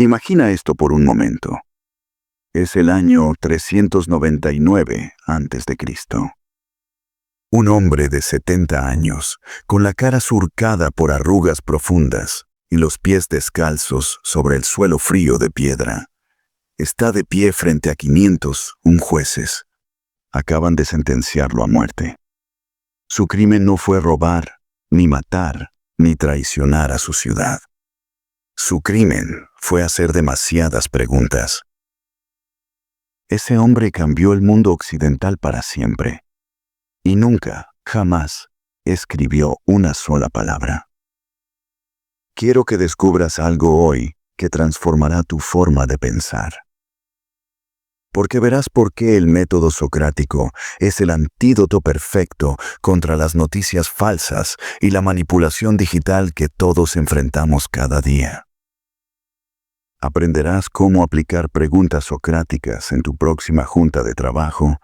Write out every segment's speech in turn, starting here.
Imagina esto por un momento. Es el año 399 a.C. Un hombre de 70 años, con la cara surcada por arrugas profundas y los pies descalzos sobre el suelo frío de piedra, está de pie frente a 500 jueces. Acaban de sentenciarlo a muerte. Su crimen no fue robar, ni matar, ni traicionar a su ciudad. Su crimen fue hacer demasiadas preguntas. Ese hombre cambió el mundo occidental para siempre. Y nunca, jamás, escribió una sola palabra. Quiero que descubras algo hoy que transformará tu forma de pensar. Porque verás por qué el método socrático es el antídoto perfecto contra las noticias falsas y la manipulación digital que todos enfrentamos cada día. Aprenderás cómo aplicar preguntas socráticas en tu próxima junta de trabajo,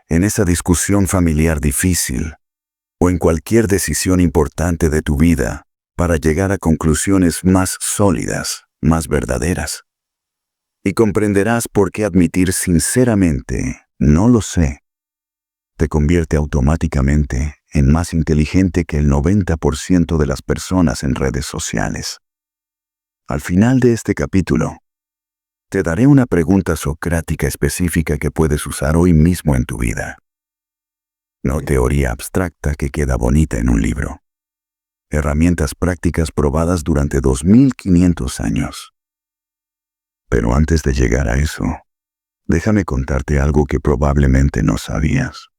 en esa discusión familiar difícil o en cualquier decisión importante de tu vida para llegar a conclusiones más sólidas, más verdaderas. Y comprenderás por qué admitir sinceramente, no lo sé, te convierte automáticamente en más inteligente que el 90% de las personas en redes sociales. Al final de este capítulo, te daré una pregunta socrática específica que puedes usar hoy mismo en tu vida. No teoría abstracta que queda bonita en un libro. Herramientas prácticas probadas durante 2500 años. Pero antes de llegar a eso, déjame contarte algo que probablemente no sabías.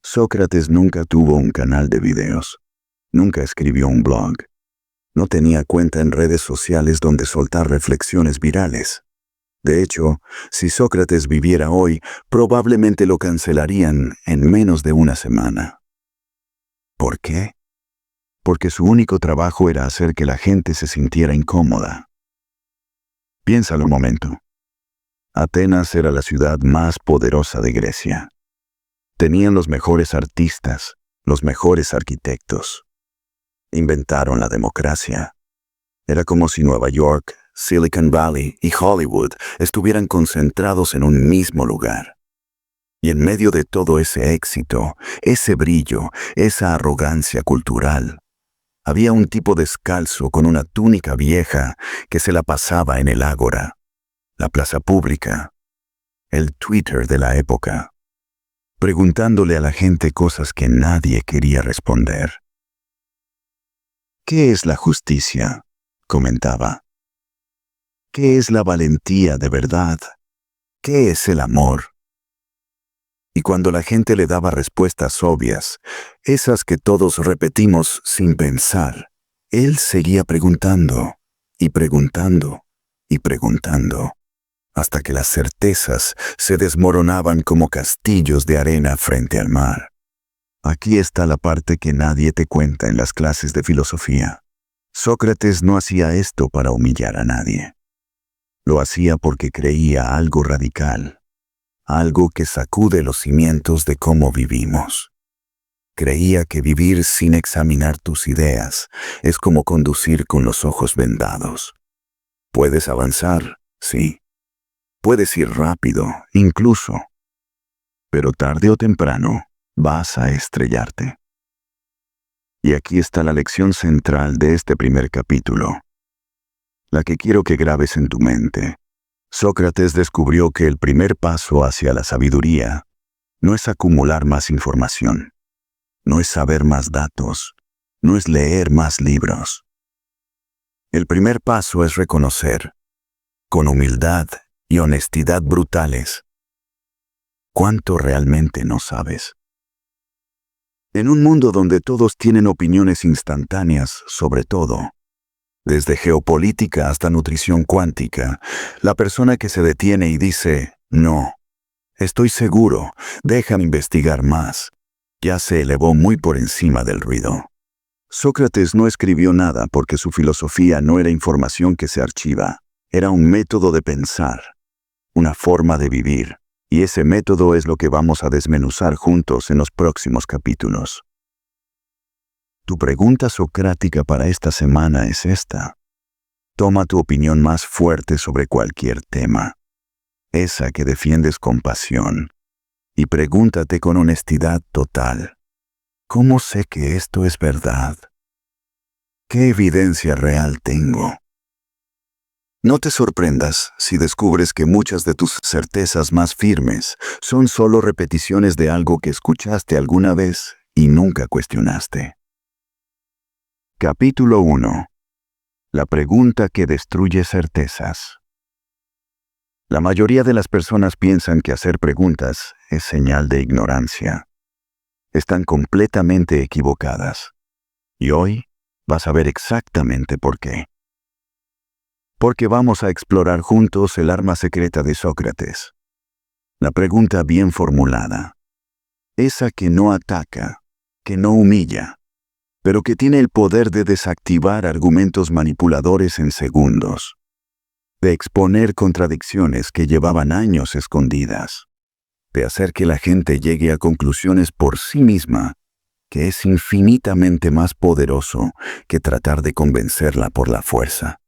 Sócrates nunca tuvo un canal de videos. Nunca escribió un blog. No tenía cuenta en redes sociales donde soltar reflexiones virales. De hecho, si Sócrates viviera hoy, probablemente lo cancelarían en menos de una semana. ¿Por qué? Porque su único trabajo era hacer que la gente se sintiera incómoda. Piénsalo un momento. Atenas era la ciudad más poderosa de Grecia. Tenían los mejores artistas, los mejores arquitectos. Inventaron la democracia. Era como si Nueva York, Silicon Valley y Hollywood estuvieran concentrados en un mismo lugar. Y en medio de todo ese éxito, ese brillo, esa arrogancia cultural, había un tipo descalzo con una túnica vieja que se la pasaba en el ágora, la plaza pública, el Twitter de la época, preguntándole a la gente cosas que nadie quería responder. ¿Qué es la justicia?, comentaba. ¿Qué es la valentía de verdad? ¿Qué es el amor? Y cuando la gente le daba respuestas obvias, esas que todos repetimos sin pensar, él seguía preguntando, y preguntando, y preguntando, hasta que las certezas se desmoronaban como castillos de arena frente al mar. Aquí está la parte que nadie te cuenta en las clases de filosofía. Sócrates no hacía esto para humillar a nadie. Lo hacía porque creía algo radical, algo que sacude los cimientos de cómo vivimos. Creía que vivir sin examinar tus ideas es como conducir con los ojos vendados. Puedes avanzar, sí. Puedes ir rápido, incluso. Pero tarde o temprano, vas a estrellarte. Y aquí está la lección central de este primer capítulo, la que quiero que grabes en tu mente. Sócrates descubrió que el primer paso hacia la sabiduría no es acumular más información, no es saber más datos, no es leer más libros. El primer paso es reconocer, con humildad y honestidad brutales, cuánto realmente no sabes. En un mundo donde todos tienen opiniones instantáneas sobre todo, desde geopolítica hasta nutrición cuántica, la persona que se detiene y dice, no, estoy seguro, déjame investigar más, ya se elevó muy por encima del ruido. Sócrates no escribió nada porque su filosofía no era información que se archiva, era un método de pensar, una forma de vivir. Y ese método es lo que vamos a desmenuzar juntos en los próximos capítulos. Tu pregunta socrática para esta semana es esta. Toma tu opinión más fuerte sobre cualquier tema, esa que defiendes con pasión, y pregúntate con honestidad total: ¿cómo sé que esto es verdad? ¿Qué evidencia real tengo? No te sorprendas si descubres que muchas de tus certezas más firmes son solo repeticiones de algo que escuchaste alguna vez y nunca cuestionaste. Capítulo 1. La pregunta que destruye certezas. La mayoría de las personas piensan que hacer preguntas es señal de ignorancia. Están completamente equivocadas. Y hoy vas a ver exactamente por qué. Porque vamos a explorar juntos el arma secreta de Sócrates. La pregunta bien formulada. Esa que no ataca, que no humilla, pero que tiene el poder de desactivar argumentos manipuladores en segundos. De exponer contradicciones que llevaban años escondidas. De hacer que la gente llegue a conclusiones por sí misma, que es infinitamente más poderoso que tratar de convencerla por la fuerza.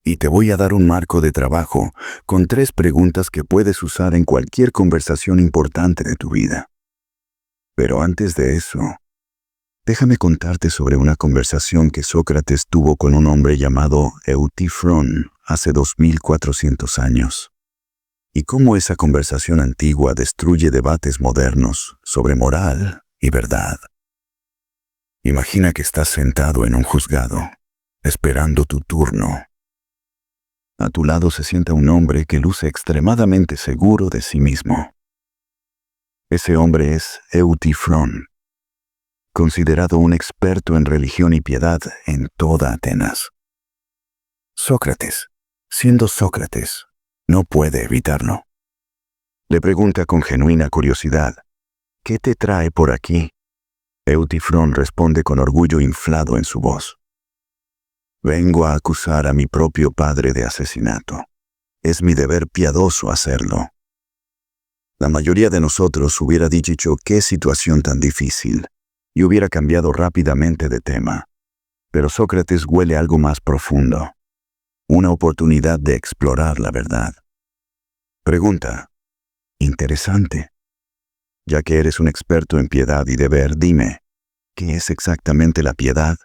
Y te voy a dar un marco de trabajo con 3 preguntas que puedes usar en cualquier conversación importante de tu vida. Pero antes de eso, déjame contarte sobre una conversación que Sócrates tuvo con un hombre llamado Eutifrón hace 2400 años. Y cómo esa conversación antigua destruye debates modernos sobre moral y verdad. Imagina que estás sentado en un juzgado, esperando tu turno. A tu lado se sienta un hombre que luce extremadamente seguro de sí mismo. Ese hombre es Eutifrón, considerado un experto en religión y piedad en toda Atenas. Sócrates, siendo Sócrates, no puede evitarlo. Le pregunta con genuina curiosidad: ¿qué te trae por aquí? Eutifrón responde con orgullo inflado en su voz: vengo a acusar a mi propio padre de asesinato. Es mi deber piadoso hacerlo. La mayoría de nosotros hubiera dicho qué situación tan difícil y hubiera cambiado rápidamente de tema. Pero Sócrates huele algo más profundo. Una oportunidad de explorar la verdad. Pregunta: interesante. Ya que eres un experto en piedad y deber, dime, ¿qué es exactamente la piedad?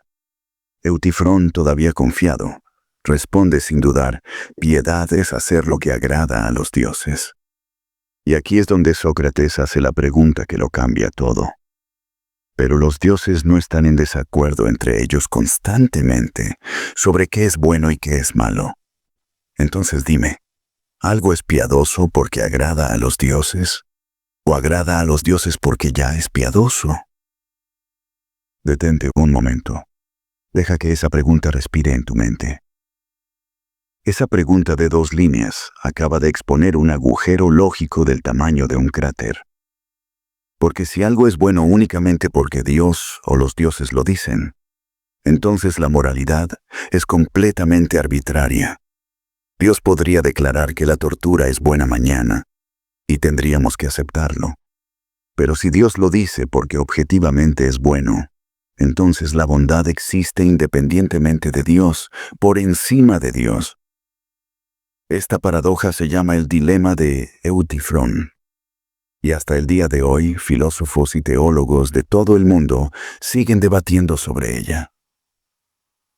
Eutifrón, todavía confiado, responde sin dudar: piedad es hacer lo que agrada a los dioses. Y aquí es donde Sócrates hace la pregunta que lo cambia todo. Pero los dioses no están en desacuerdo entre ellos constantemente sobre qué es bueno y qué es malo. Entonces dime, ¿algo es piadoso porque agrada a los dioses? ¿O agrada a los dioses porque ya es piadoso? Detente un momento. Deja que esa pregunta respire en tu mente. Esa pregunta de 2 líneas acaba de exponer un agujero lógico del tamaño de un cráter. Porque si algo es bueno únicamente porque Dios o los dioses lo dicen, entonces la moralidad es completamente arbitraria. Dios podría declarar que la tortura es buena mañana, y tendríamos que aceptarlo. Pero si Dios lo dice porque objetivamente es bueno, entonces la bondad existe independientemente de Dios, por encima de Dios. Esta paradoja se llama el dilema de Eutifrón. Y hasta el día de hoy, filósofos y teólogos de todo el mundo siguen debatiendo sobre ella.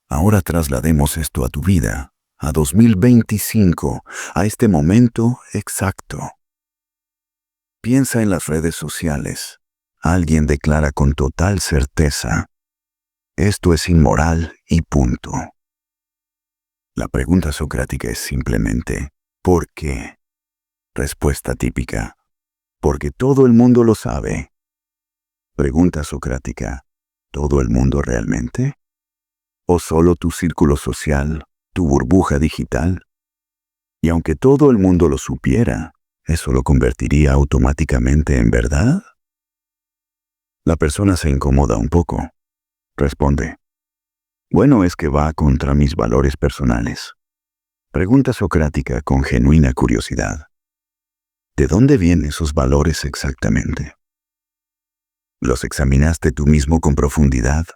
Ahora traslademos esto a tu vida, a 2025, a este momento exacto. Piensa en las redes sociales. Alguien declara con total certeza: esto es inmoral y punto. La pregunta socrática es simplemente: ¿por qué? Respuesta típica: porque todo el mundo lo sabe. Pregunta socrática: ¿todo el mundo realmente? ¿O solo tu círculo social, tu burbuja digital? Y aunque todo el mundo lo supiera, ¿eso lo convertiría automáticamente en verdad? La persona se incomoda un poco. Responde: bueno, es que va contra mis valores personales. Pregunta socrática con genuina curiosidad: ¿de dónde vienen esos valores exactamente? ¿Los examinaste tú mismo con profundidad?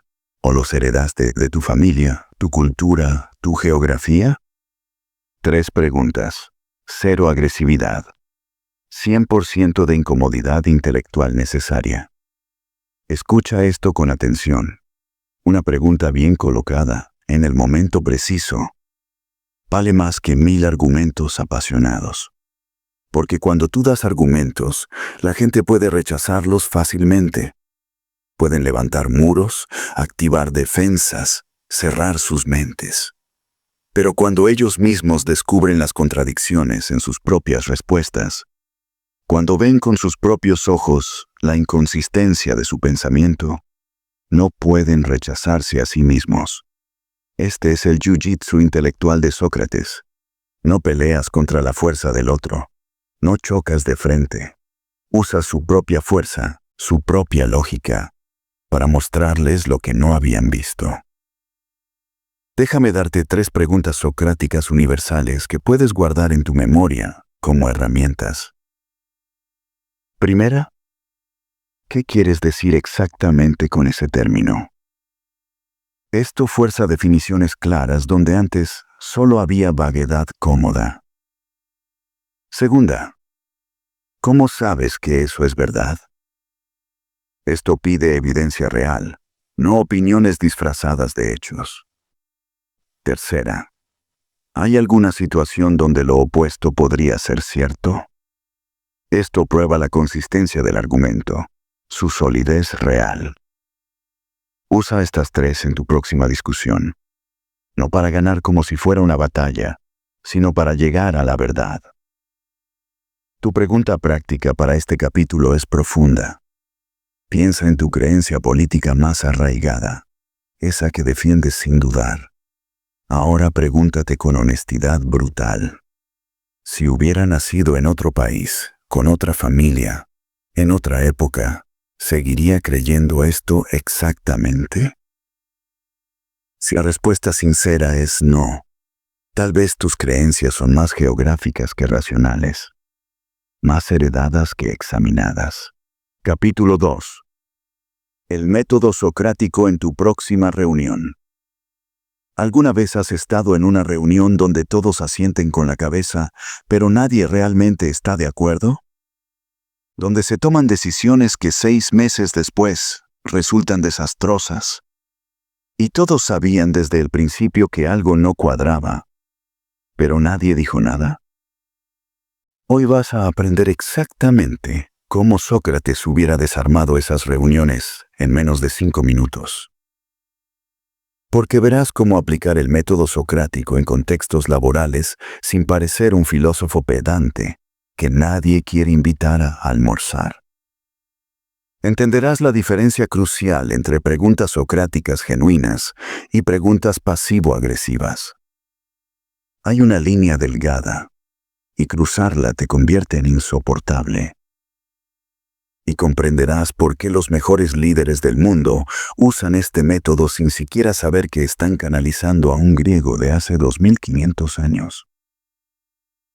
¿O los heredaste de tu familia, tu cultura, tu geografía? 3 preguntas. 0 agresividad. 100% de incomodidad intelectual necesaria. Escucha esto con atención. Una pregunta bien colocada, en el momento preciso, vale más que 1000 argumentos apasionados. Porque cuando tú das argumentos, la gente puede rechazarlos fácilmente. Pueden levantar muros, activar defensas, cerrar sus mentes. Pero cuando ellos mismos descubren las contradicciones en sus propias respuestas, cuando ven con sus propios ojos la inconsistencia de su pensamiento, no pueden rechazarse a sí mismos. Este es el jiu-jitsu intelectual de Sócrates. No peleas contra la fuerza del otro. No chocas de frente. Usas su propia fuerza, su propia lógica, para mostrarles lo que no habían visto. Déjame darte 3 preguntas socráticas universales que puedes guardar en tu memoria como herramientas. Primera, ¿qué quieres decir exactamente con ese término? Esto fuerza definiciones claras donde antes solo había vaguedad cómoda. Segunda, ¿cómo sabes que eso es verdad? Esto pide evidencia real, no opiniones disfrazadas de hechos. Tercera, ¿hay alguna situación donde lo opuesto podría ser cierto? Esto prueba la consistencia del argumento, su solidez real. Usa estas 3 en tu próxima discusión, no para ganar como si fuera una batalla, sino para llegar a la verdad. Tu pregunta práctica para este capítulo es profunda. Piensa en tu creencia política más arraigada, esa que defiendes sin dudar. Ahora pregúntate con honestidad brutal. Si hubiera nacido en otro país, con otra familia, en otra época, ¿seguiría creyendo esto exactamente? Si la respuesta sincera es no, tal vez tus creencias son más geográficas que racionales, más heredadas que examinadas. Capítulo 2. El método socrático en tu próxima reunión. ¿Alguna vez has estado en una reunión donde todos asienten con la cabeza, pero nadie realmente está de acuerdo? Donde se toman decisiones que 6 meses después resultan desastrosas. Y todos sabían desde el principio que algo no cuadraba, pero nadie dijo nada. Hoy vas a aprender exactamente cómo Sócrates hubiera desarmado esas reuniones en menos de 5 minutos. Porque verás cómo aplicar el método socrático en contextos laborales sin parecer un filósofo pedante que nadie quiere invitar a almorzar. Entenderás la diferencia crucial entre preguntas socráticas genuinas y preguntas pasivo-agresivas. Hay una línea delgada, y cruzarla te convierte en insoportable. Y comprenderás por qué los mejores líderes del mundo usan este método sin siquiera saber que están canalizando a un griego de hace 2500 años.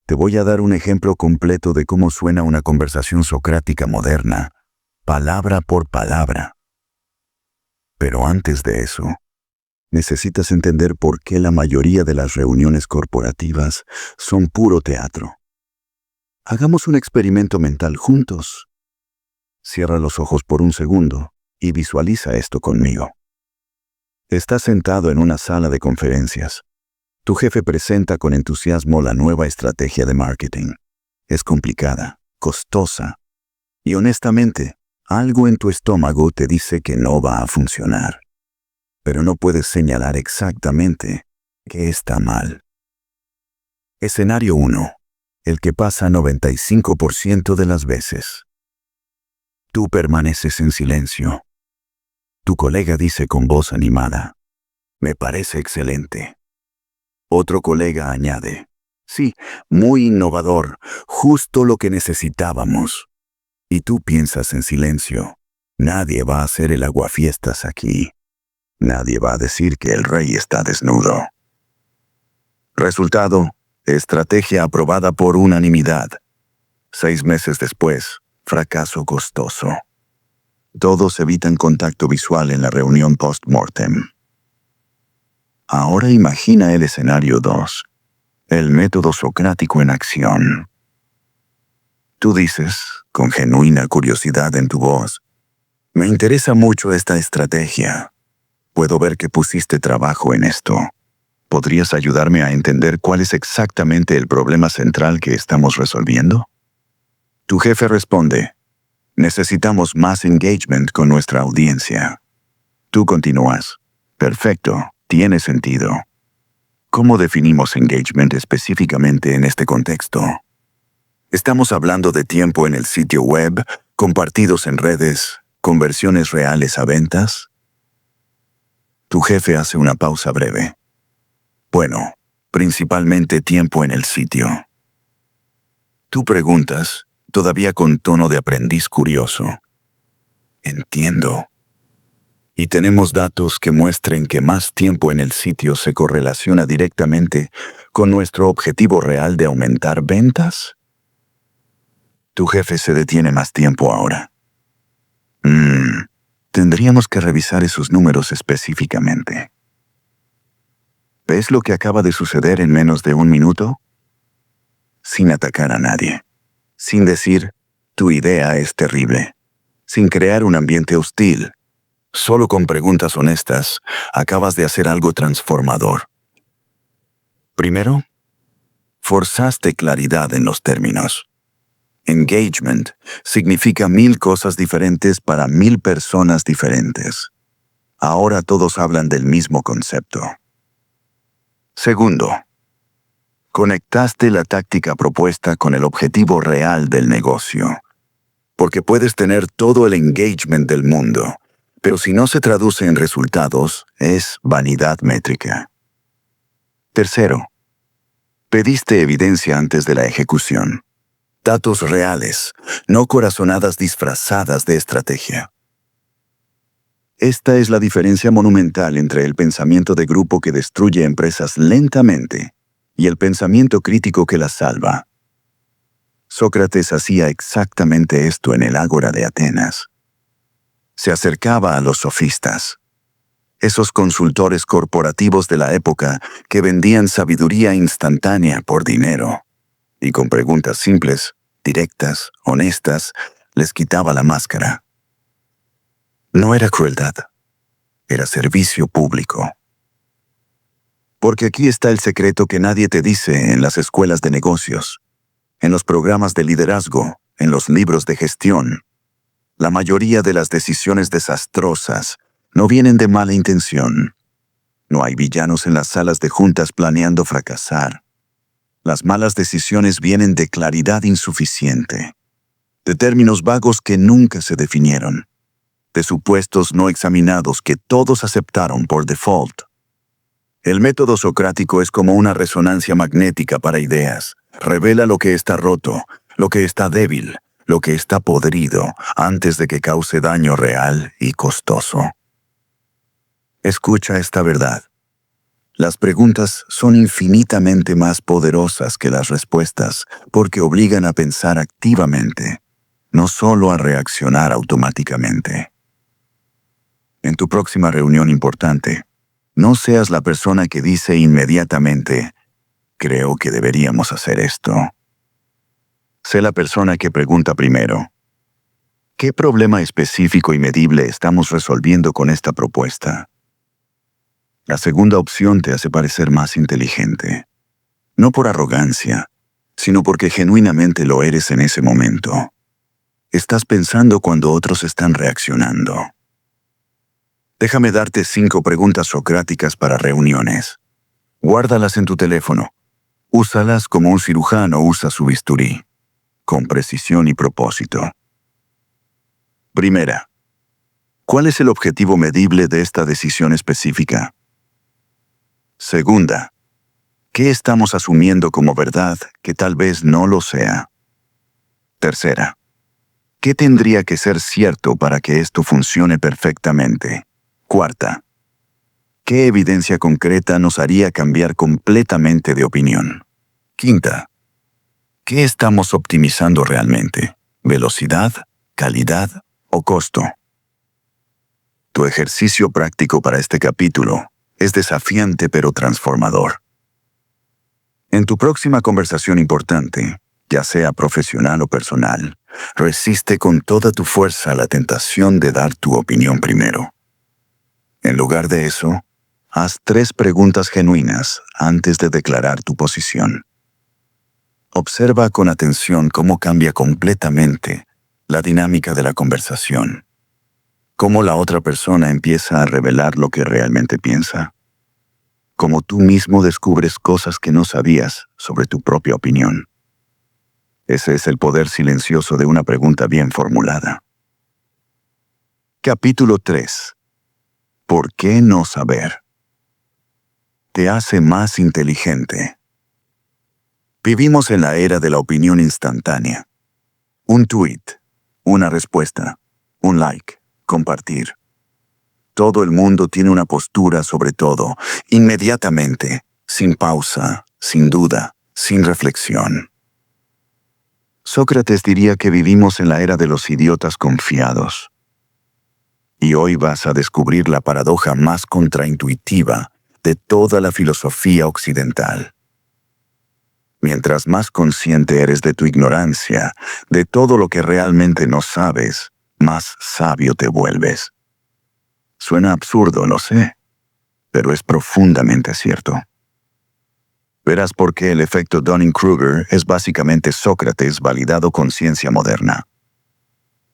Te voy a dar un ejemplo completo de cómo suena una conversación socrática moderna, palabra por palabra. Pero antes de eso, necesitas entender por qué la mayoría de las reuniones corporativas son puro teatro. Hagamos un experimento mental juntos. Cierra los ojos por un segundo y visualiza esto conmigo. Estás sentado en una sala de conferencias. Tu jefe presenta con entusiasmo la nueva estrategia de marketing. Es complicada, costosa, y honestamente, algo en tu estómago te dice que no va a funcionar. Pero no puedes señalar exactamente qué está mal. Escenario 1. El que pasa 95% de las veces. Tú permaneces en silencio. Tu colega dice con voz animada: «Me parece excelente». Otro colega añade: «Sí, muy innovador, justo lo que necesitábamos». Y tú piensas en silencio: «Nadie va a hacer el aguafiestas aquí. Nadie va a decir que el rey está desnudo». Resultado: estrategia aprobada por unanimidad. 6 meses después, fracaso costoso. Todos evitan contacto visual en la reunión post-mortem. Ahora imagina el escenario 2. El método socrático en acción. Tú dices, con genuina curiosidad en tu voz, me interesa mucho esta estrategia. Puedo ver que pusiste trabajo en esto. ¿Podrías ayudarme a entender cuál es exactamente el problema central que estamos resolviendo? Tu jefe responde, necesitamos más engagement con nuestra audiencia. Tú continúas, perfecto, tiene sentido. ¿Cómo definimos engagement específicamente en este contexto? ¿Estamos hablando de tiempo en el sitio web, compartidos en redes, conversiones reales a ventas? Tu jefe hace una pausa breve. Bueno, principalmente tiempo en el sitio. Tú preguntas, todavía con tono de aprendiz curioso. Entiendo. ¿Y tenemos datos que muestren que más tiempo en el sitio se correlaciona directamente con nuestro objetivo real de aumentar ventas? Tu jefe se detiene más tiempo ahora. Tendríamos que revisar esos números específicamente. ¿Ves lo que acaba de suceder en menos de 1 minuto? Sin atacar a nadie. Sin decir, tu idea es terrible. Sin crear un ambiente hostil. Solo con preguntas honestas, acabas de hacer algo transformador. Primero, forzaste claridad en los términos. Engagement significa 1000 cosas diferentes para 1000 personas diferentes. Ahora todos hablan del mismo concepto. Segundo, conectaste la táctica propuesta con el objetivo real del negocio. Porque puedes tener todo el engagement del mundo, pero si no se traduce en resultados, es vanidad métrica. Tercero, pediste evidencia antes de la ejecución. Datos reales, no corazonadas disfrazadas de estrategia. Esta es la diferencia monumental entre el pensamiento de grupo que destruye empresas lentamente y el pensamiento crítico que las salva. Sócrates hacía exactamente esto en el Ágora de Atenas. Se acercaba a los sofistas, esos consultores corporativos de la época que vendían sabiduría instantánea por dinero, y con preguntas simples, directas, honestas, les quitaba la máscara. No era crueldad, era servicio público. Porque aquí está el secreto que nadie te dice en las escuelas de negocios, en los programas de liderazgo, en los libros de gestión. La mayoría de las decisiones desastrosas no vienen de mala intención. No hay villanos en las salas de juntas planeando fracasar. Las malas decisiones vienen de claridad insuficiente, de términos vagos que nunca se definieron, de supuestos no examinados que todos aceptaron por default. El método socrático es como una resonancia magnética para ideas. Revela lo que está roto, lo que está débil, lo que está podrido, antes de que cause daño real y costoso. Escucha esta verdad. Las preguntas son infinitamente más poderosas que las respuestas porque obligan a pensar activamente, no solo a reaccionar automáticamente. En tu próxima reunión importante, no seas la persona que dice inmediatamente, creo que deberíamos hacer esto. Sé la persona que pregunta primero, ¿qué problema específico y medible estamos resolviendo con esta propuesta? La segunda opción te hace parecer más inteligente. No por arrogancia, sino porque genuinamente lo eres en ese momento. Estás pensando cuando otros están reaccionando. Déjame darte 5 preguntas socráticas para reuniones. Guárdalas en tu teléfono. Úsalas como un cirujano usa su bisturí, con precisión y propósito. Primera, ¿cuál es el objetivo medible de esta decisión específica? Segunda, ¿qué estamos asumiendo como verdad que tal vez no lo sea? Tercera, ¿qué tendría que ser cierto para que esto funcione perfectamente? Cuarta, ¿qué evidencia concreta nos haría cambiar completamente de opinión? Quinta, ¿qué estamos optimizando realmente? ¿Velocidad, calidad o costo? Tu ejercicio práctico para este capítulo es desafiante pero transformador. En tu próxima conversación importante, ya sea profesional o personal, resiste con toda tu fuerza la tentación de dar tu opinión primero. En lugar de eso, haz 3 preguntas genuinas antes de declarar tu posición. Observa con atención cómo cambia completamente la dinámica de la conversación. Cómo la otra persona empieza a revelar lo que realmente piensa. Cómo tú mismo descubres cosas que no sabías sobre tu propia opinión. Ese es el poder silencioso de una pregunta bien formulada. Capítulo 3. ¿Por qué no saber? Te hace más inteligente. Vivimos en la era de la opinión instantánea. Un tweet, una respuesta, un like, compartir. Todo el mundo tiene una postura sobre todo, inmediatamente, sin pausa, sin duda, sin reflexión. Sócrates diría que vivimos en la era de los idiotas confiados. Y hoy vas a descubrir la paradoja más contraintuitiva de toda la filosofía occidental. Mientras más consciente eres de tu ignorancia, de todo lo que realmente no sabes, más sabio te vuelves. Suena absurdo, lo sé, pero es profundamente cierto. Verás por qué el efecto Dunning-Kruger es básicamente Sócrates validado con ciencia moderna.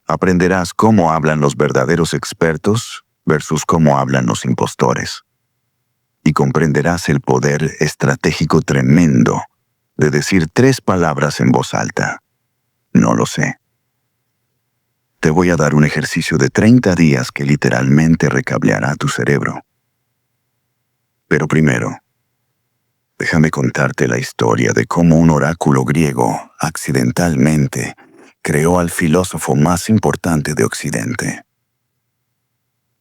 Aprenderás cómo hablan los verdaderos expertos versus cómo hablan los impostores. Y comprenderás el poder estratégico tremendo de decir 3 palabras en voz alta. No lo sé. Te voy a dar un ejercicio de 30 días que literalmente recableará tu cerebro. Pero primero, déjame contarte la historia de cómo un oráculo griego, accidentalmente, creó al filósofo más importante de Occidente.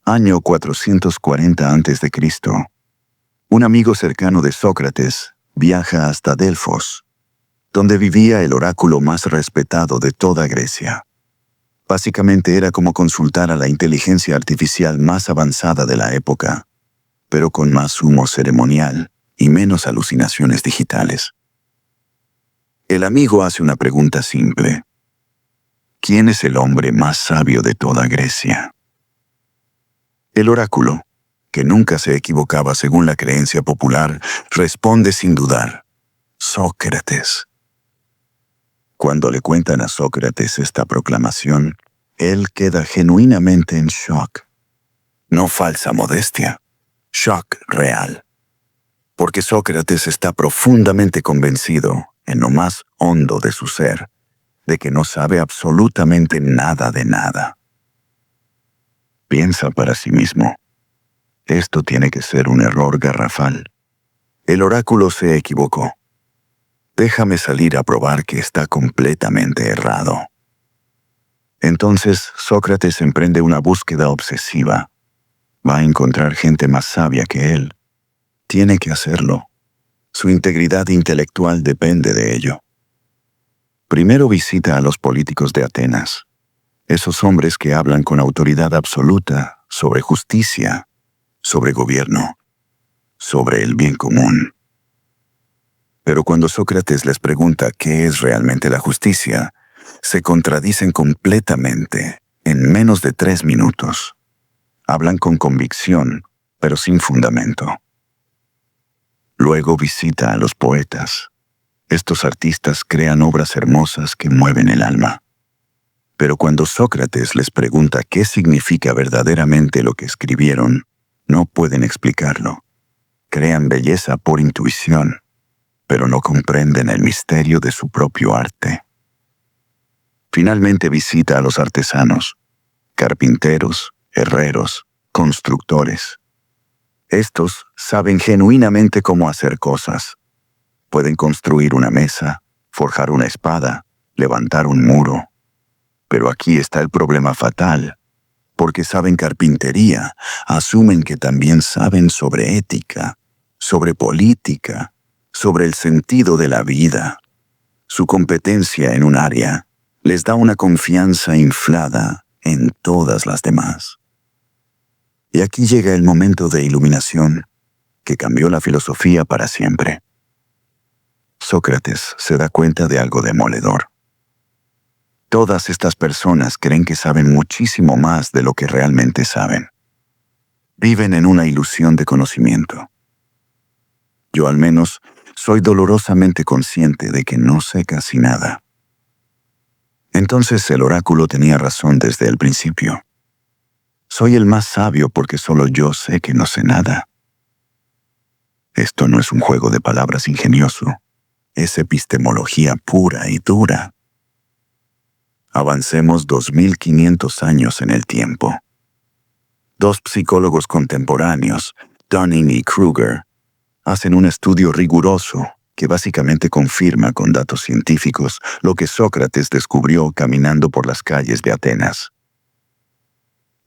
Año 440 a.C., un amigo cercano de Sócrates viaja hasta Delfos, donde vivía el oráculo más respetado de toda Grecia. Básicamente era como consultar a la inteligencia artificial más avanzada de la época, pero con más humo ceremonial y menos alucinaciones digitales. El amigo hace una pregunta simple. ¿Quién es el hombre más sabio de toda Grecia? El oráculo, que nunca se equivocaba según la creencia popular, responde sin dudar: Sócrates. Cuando le cuentan a Sócrates esta proclamación, él queda genuinamente en shock. No falsa modestia, shock real. Porque Sócrates está profundamente convencido, en lo más hondo de su ser, de que no sabe absolutamente nada de nada. Piensa para sí mismo. Esto tiene que ser un error garrafal. El oráculo se equivocó. Déjame salir a probar que está completamente errado. Entonces Sócrates emprende una búsqueda obsesiva. Va a encontrar gente más sabia que él. Tiene que hacerlo. Su integridad intelectual depende de ello. Primero visita a los políticos de Atenas, esos hombres que hablan con autoridad absoluta sobre justicia, sobre gobierno, sobre el bien común. Pero cuando Sócrates les pregunta qué es realmente la justicia, se contradicen completamente en menos de 3 minutos. Hablan con convicción, pero sin fundamento. Luego visita a los poetas. Estos artistas crean obras hermosas que mueven el alma. Pero cuando Sócrates les pregunta qué significa verdaderamente lo que escribieron, no pueden explicarlo. Crean belleza por intuición, pero no comprenden el misterio de su propio arte. Finalmente visita a los artesanos, carpinteros, herreros, constructores. Estos saben genuinamente cómo hacer cosas. Pueden construir una mesa, forjar una espada, levantar un muro. Pero aquí está el problema fatal. Porque saben carpintería, asumen que también saben sobre ética, sobre política, sobre el sentido de la vida. Su competencia en un área les da una confianza inflada en todas las demás. Y aquí llega el momento de iluminación que cambió la filosofía para siempre. Sócrates se da cuenta de algo demoledor. Todas estas personas creen que saben muchísimo más de lo que realmente saben. Viven en una ilusión de conocimiento. Yo al menos soy dolorosamente consciente de que no sé casi nada. Entonces el oráculo tenía razón desde el principio. Soy el más sabio porque solo yo sé que no sé nada. Esto no es un juego de palabras ingenioso. Es epistemología pura y dura. Avancemos 2500 años en el tiempo. Dos psicólogos contemporáneos, Dunning y Kruger, hacen un estudio riguroso que básicamente confirma con datos científicos lo que Sócrates descubrió caminando por las calles de Atenas.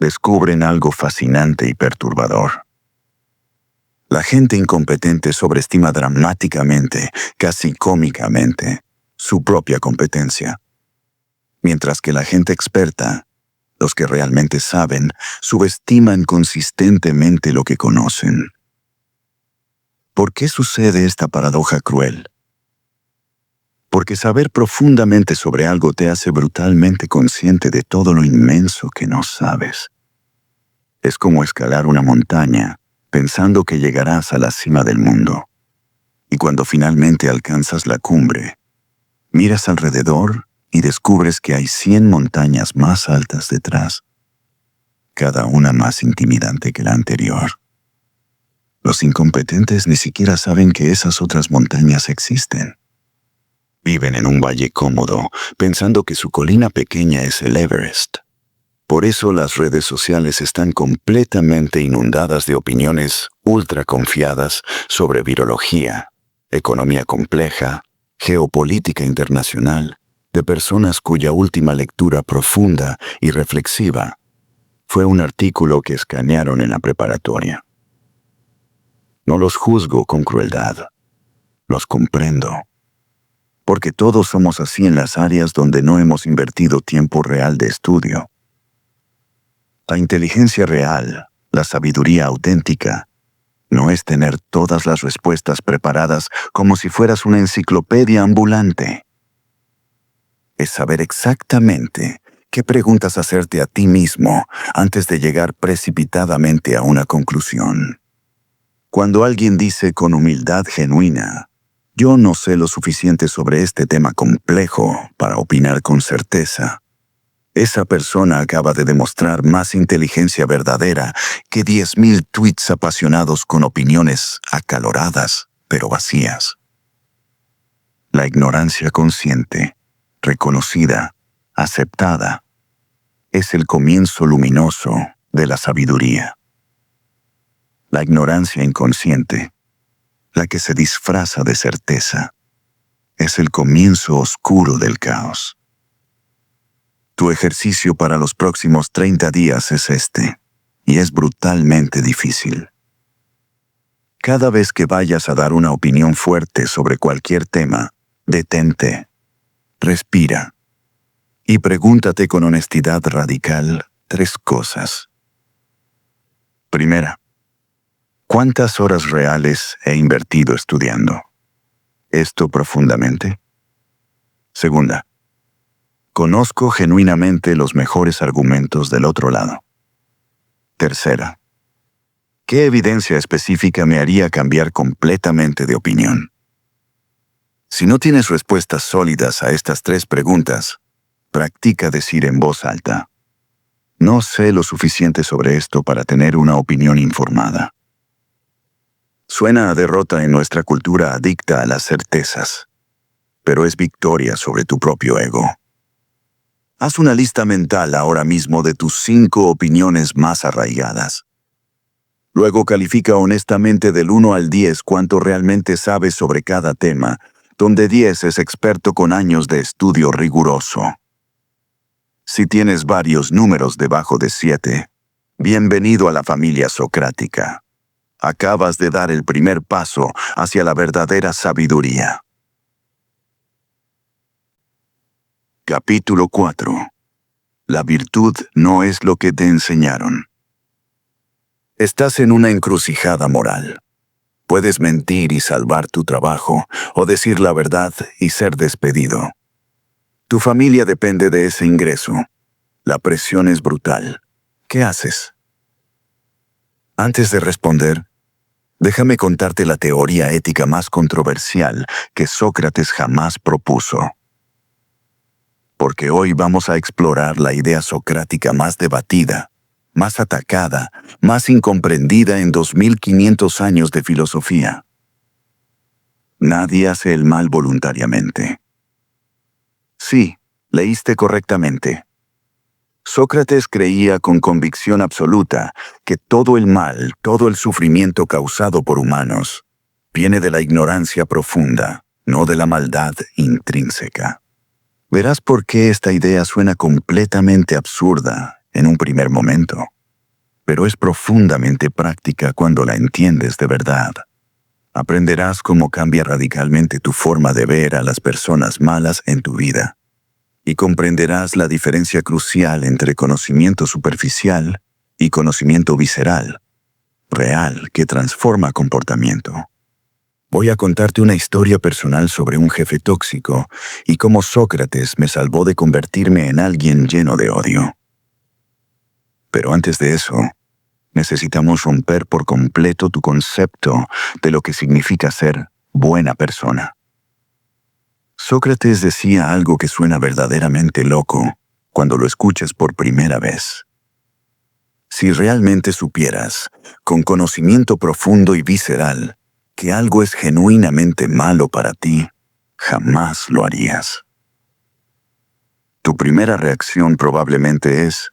Descubren algo fascinante y perturbador. La gente incompetente sobreestima dramáticamente, casi cómicamente, su propia competencia. Mientras que la gente experta, los que realmente saben, subestiman consistentemente lo que conocen. ¿Por qué sucede esta paradoja cruel? Porque saber profundamente sobre algo te hace brutalmente consciente de todo lo inmenso que no sabes. Es como escalar una montaña, pensando que llegarás a la cima del mundo. Y cuando finalmente alcanzas la cumbre, miras alrededor y descubres que hay 100 montañas más altas detrás, cada una más intimidante que la anterior. Los incompetentes ni siquiera saben que esas otras montañas existen. Viven en un valle cómodo, pensando que su colina pequeña es el Everest. Por eso las redes sociales están completamente inundadas de opiniones ultra confiadas sobre virología, economía compleja, geopolítica internacional, de personas cuya última lectura profunda y reflexiva fue un artículo que escanearon en la preparatoria. No los juzgo con crueldad, los comprendo, porque todos somos así en las áreas donde no hemos invertido tiempo real de estudio. La inteligencia real, la sabiduría auténtica, no es tener todas las respuestas preparadas como si fueras una enciclopedia ambulante. Es saber exactamente qué preguntas hacerte a ti mismo antes de llegar precipitadamente a una conclusión. Cuando alguien dice con humildad genuina, yo no sé lo suficiente sobre este tema complejo para opinar con certeza, esa persona acaba de demostrar más inteligencia verdadera que 10,000 tweets apasionados con opiniones acaloradas, pero vacías. La ignorancia consciente, reconocida, aceptada, es el comienzo luminoso de la sabiduría. La ignorancia inconsciente, la que se disfraza de certeza, es el comienzo oscuro del caos. Tu ejercicio para los próximos 30 días es este, y es brutalmente difícil. Cada vez que vayas a dar una opinión fuerte sobre cualquier tema, detente, respira, y pregúntate con honestidad radical 3 cosas. Primera, ¿cuántas horas reales he invertido estudiando esto profundamente? Segunda, ¿conozco genuinamente los mejores argumentos del otro lado? Tercera, ¿qué evidencia específica me haría cambiar completamente de opinión? Si no tienes respuestas sólidas a estas 3 preguntas, practica decir en voz alta: no sé lo suficiente sobre esto para tener una opinión informada. Suena a derrota en nuestra cultura adicta a las certezas, pero es victoria sobre tu propio ego. Haz una lista mental ahora mismo de tus 5 opiniones más arraigadas. Luego califica honestamente del 1 al 10 cuánto realmente sabes sobre cada tema, donde 10 es experto con años de estudio riguroso. Si tienes varios números debajo de 7, bienvenido a la familia socrática. Acabas de dar el primer paso hacia la verdadera sabiduría. Capítulo 4. La virtud no es lo que te enseñaron. Estás en una encrucijada moral. Puedes mentir y salvar tu trabajo, o decir la verdad y ser despedido. Tu familia depende de ese ingreso. La presión es brutal. ¿Qué haces? Antes de responder, déjame contarte la teoría ética más controversial que Sócrates jamás propuso. Porque hoy vamos a explorar la idea socrática más debatida, más atacada, más incomprendida en 2500 años de filosofía. Nadie hace el mal voluntariamente. Sí, leíste correctamente. Sócrates creía con convicción absoluta que todo el mal, todo el sufrimiento causado por humanos, viene de la ignorancia profunda, no de la maldad intrínseca. Verás por qué esta idea suena completamente absurda en un primer momento, pero es profundamente práctica cuando la entiendes de verdad. Aprenderás cómo cambia radicalmente tu forma de ver a las personas malas en tu vida, y comprenderás la diferencia crucial entre conocimiento superficial y conocimiento visceral, real, que transforma comportamiento. Voy a contarte una historia personal sobre un jefe tóxico y cómo Sócrates me salvó de convertirme en alguien lleno de odio. Pero antes de eso, necesitamos romper por completo tu concepto de lo que significa ser buena persona. Sócrates decía algo que suena verdaderamente loco cuando lo escuches por primera vez. Si realmente supieras, con conocimiento profundo y visceral, que algo es genuinamente malo para ti, jamás lo harías. Tu primera reacción probablemente es: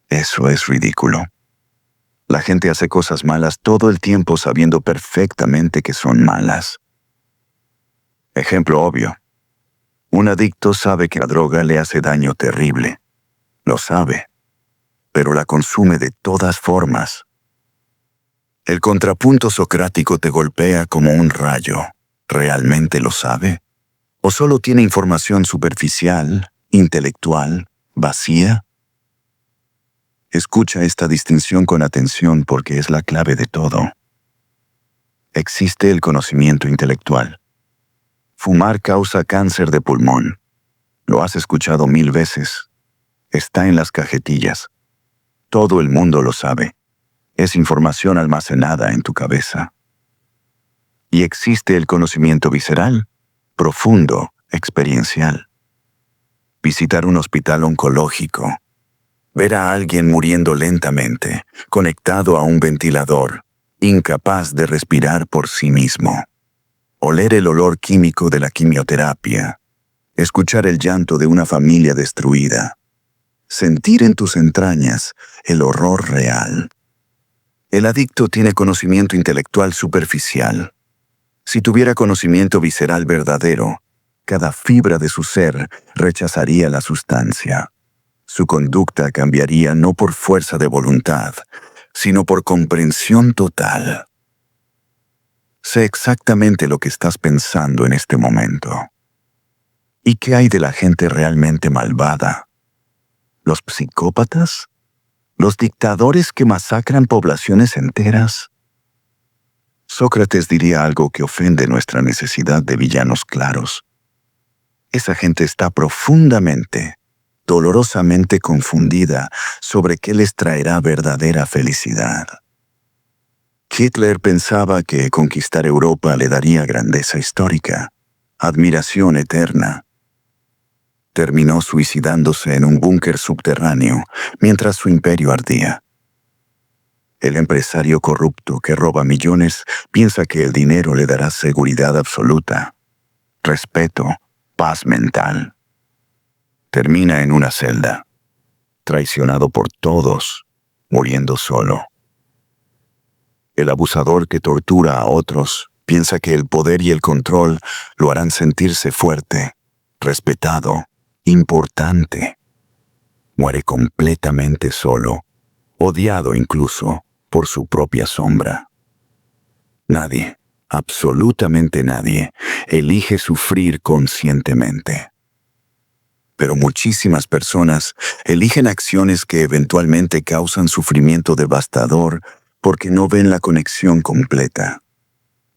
eso es ridículo. La gente hace cosas malas todo el tiempo sabiendo perfectamente que son malas. Ejemplo obvio. Un adicto sabe que la droga le hace daño terrible. Lo sabe, pero la consume de todas formas. El contrapunto socrático te golpea como un rayo. ¿Realmente lo sabe? ¿O solo tiene información superficial, intelectual, vacía? Escucha esta distinción con atención porque es la clave de todo. Existe el conocimiento intelectual. Fumar causa cáncer de pulmón. Lo has escuchado 1000 veces. Está en las cajetillas. Todo el mundo lo sabe. Es información almacenada en tu cabeza. Y existe el conocimiento visceral, profundo, experiencial. Visitar un hospital oncológico. Ver a alguien muriendo lentamente, conectado a un ventilador, incapaz de respirar por sí mismo. Oler el olor químico de la quimioterapia. Escuchar el llanto de una familia destruida. Sentir en tus entrañas el horror real. El adicto tiene conocimiento intelectual superficial. Si tuviera conocimiento visceral verdadero, cada fibra de su ser rechazaría la sustancia. Su conducta cambiaría no por fuerza de voluntad, sino por comprensión total. Sé exactamente lo que estás pensando en este momento. ¿Y qué hay de la gente realmente malvada? ¿Los psicópatas? ¿Los dictadores que masacran poblaciones enteras? Sócrates diría algo que ofende nuestra necesidad de villanos claros. Esa gente está profundamente, dolorosamente confundida sobre qué les traerá verdadera felicidad. Hitler pensaba que conquistar Europa le daría grandeza histórica, admiración eterna. Terminó suicidándose en un búnker subterráneo mientras su imperio ardía. El empresario corrupto que roba millones piensa que el dinero le dará seguridad absoluta, respeto, paz mental. Termina en una celda, traicionado por todos, muriendo solo. El abusador que tortura a otros piensa que el poder y el control lo harán sentirse fuerte, respetado, importante. Muere completamente solo, odiado incluso por su propia sombra. Nadie, absolutamente nadie, elige sufrir conscientemente. Pero muchísimas personas eligen acciones que eventualmente causan sufrimiento devastador porque no ven la conexión completa.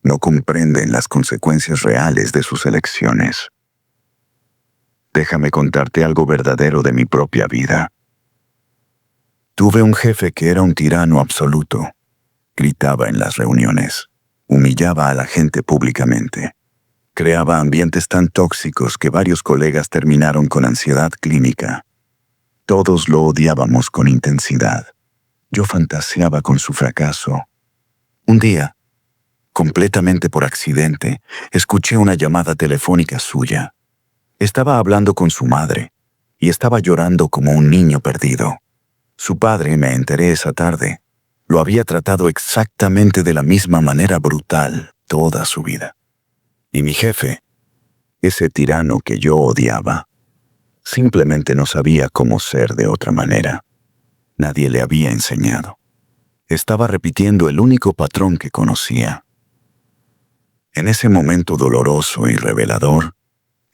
no comprenden las consecuencias reales de sus elecciones. Déjame contarte algo verdadero de mi propia vida. Tuve un jefe que era un tirano absoluto. Gritaba en las reuniones, humillaba a la gente públicamente. Creaba ambientes tan tóxicos que varios colegas terminaron con ansiedad clínica. Todos lo odiábamos con intensidad. Yo fantaseaba con su fracaso. Un día, completamente por accidente, escuché una llamada telefónica suya. Estaba hablando con su madre y estaba llorando como un niño perdido. Su padre, me enteré esa tarde, lo había tratado exactamente de la misma manera brutal toda su vida. Y mi jefe, ese tirano que yo odiaba, simplemente no sabía cómo ser de otra manera. Nadie le había enseñado. Estaba repitiendo el único patrón que conocía. En ese momento doloroso y revelador,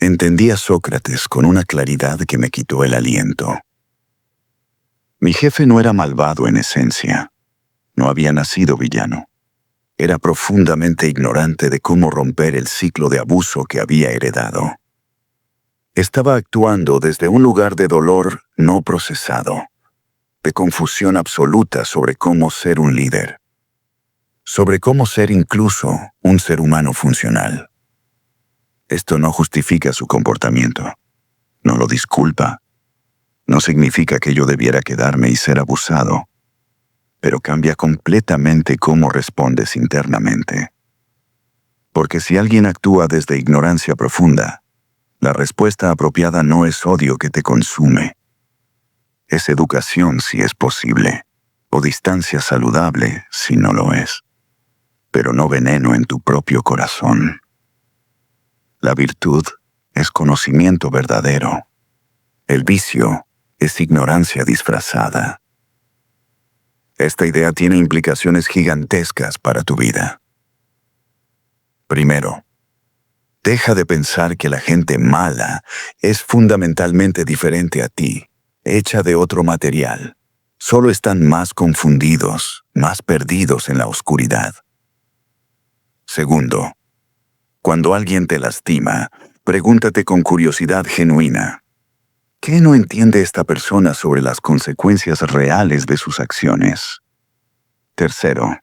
entendí a Sócrates con una claridad que me quitó el aliento. Mi jefe no era malvado en esencia. No había nacido villano. Era profundamente ignorante de cómo romper el ciclo de abuso que había heredado. Estaba actuando desde un lugar de dolor no procesado, de confusión absoluta sobre cómo ser un líder, sobre cómo ser incluso un ser humano funcional. Esto no justifica su comportamiento, no lo disculpa, no significa que yo debiera quedarme y ser abusado, pero cambia completamente cómo respondes internamente. Porque si alguien actúa desde ignorancia profunda, la respuesta apropiada no es odio que te consume. Es educación si es posible, o distancia saludable si no lo es, pero no veneno en tu propio corazón. La virtud es conocimiento verdadero. El vicio es ignorancia disfrazada. Esta idea tiene implicaciones gigantescas para tu vida. Primero, deja de pensar que la gente mala es fundamentalmente diferente a ti, hecha de otro material. Solo están más confundidos, más perdidos en la oscuridad. Segundo, cuando alguien te lastima, pregúntate con curiosidad genuina: ¿qué no entiende esta persona sobre las consecuencias reales de sus acciones? Tercero,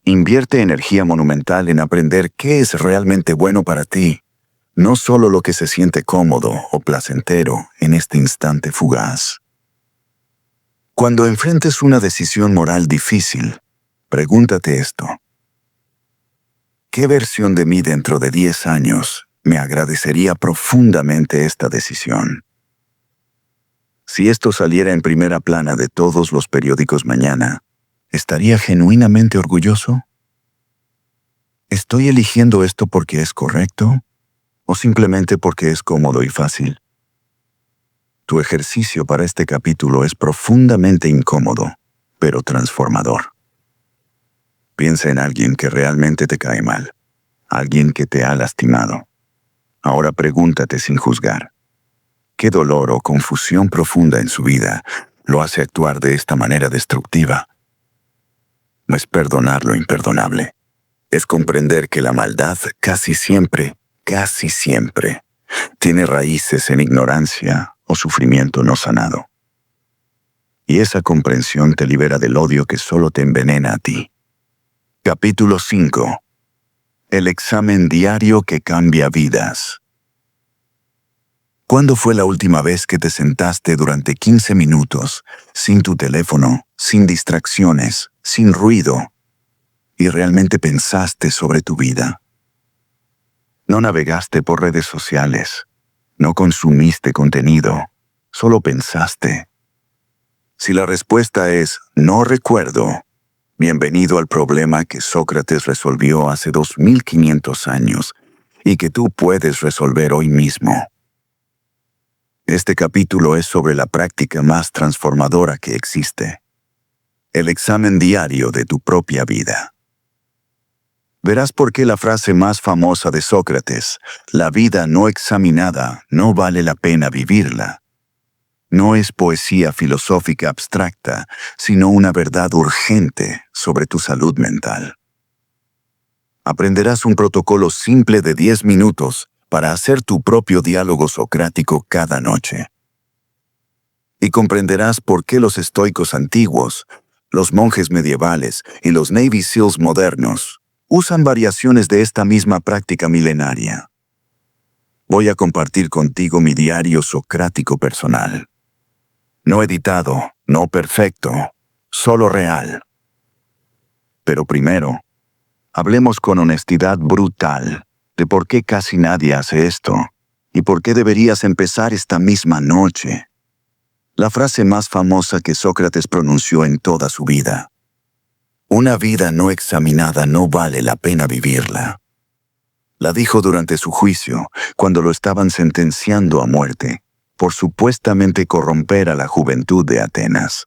invierte energía monumental en aprender qué es realmente bueno para ti, no solo lo que se siente cómodo o placentero en este instante fugaz. Cuando enfrentes una decisión moral difícil, pregúntate esto: ¿qué versión de mí dentro de 10 años me agradecería profundamente esta decisión? Si esto saliera en primera plana de todos los periódicos mañana, ¿estaría genuinamente orgulloso? ¿Estoy eligiendo esto porque es correcto o simplemente porque es cómodo y fácil? Tu ejercicio para este capítulo es profundamente incómodo, pero transformador. Piensa en alguien que realmente te cae mal, alguien que te ha lastimado. Ahora pregúntate sin juzgar: ¿qué dolor o confusión profunda en su vida lo hace actuar de esta manera destructiva? No es perdonar lo imperdonable. Es comprender que la maldad casi siempre, tiene raíces en ignorancia o sufrimiento no sanado. Y esa comprensión te libera del odio que solo te envenena a ti. Capítulo 5. El examen diario que cambia vidas. ¿Cuándo fue la última vez que te sentaste durante 15 minutos, sin tu teléfono, sin distracciones, sin ruido, y realmente pensaste sobre tu vida? No navegaste por redes sociales, no consumiste contenido, solo pensaste. Si la respuesta es no recuerdo, bienvenido al problema que Sócrates resolvió hace 2500 años y que tú puedes resolver hoy mismo. Este capítulo es sobre la práctica más transformadora que existe: el examen diario de tu propia vida. Verás por qué la frase más famosa de Sócrates, la vida no examinada, no vale la pena vivirla, no es poesía filosófica abstracta, sino una verdad urgente sobre tu salud mental. Aprenderás un protocolo simple de 10 minutos para hacer tu propio diálogo socrático cada noche. Y comprenderás por qué los estoicos antiguos, los monjes medievales y los Navy SEALs modernos usan variaciones de esta misma práctica milenaria. Voy a compartir contigo mi diario socrático personal. No editado, no perfecto, solo real. Pero primero, hablemos con honestidad brutal de por qué casi nadie hace esto y por qué deberías empezar esta misma noche. La frase más famosa que Sócrates pronunció en toda su vida. Una vida no examinada no vale la pena vivirla. La dijo durante su juicio, cuando lo estaban sentenciando a muerte, por supuestamente corromper a la juventud de Atenas.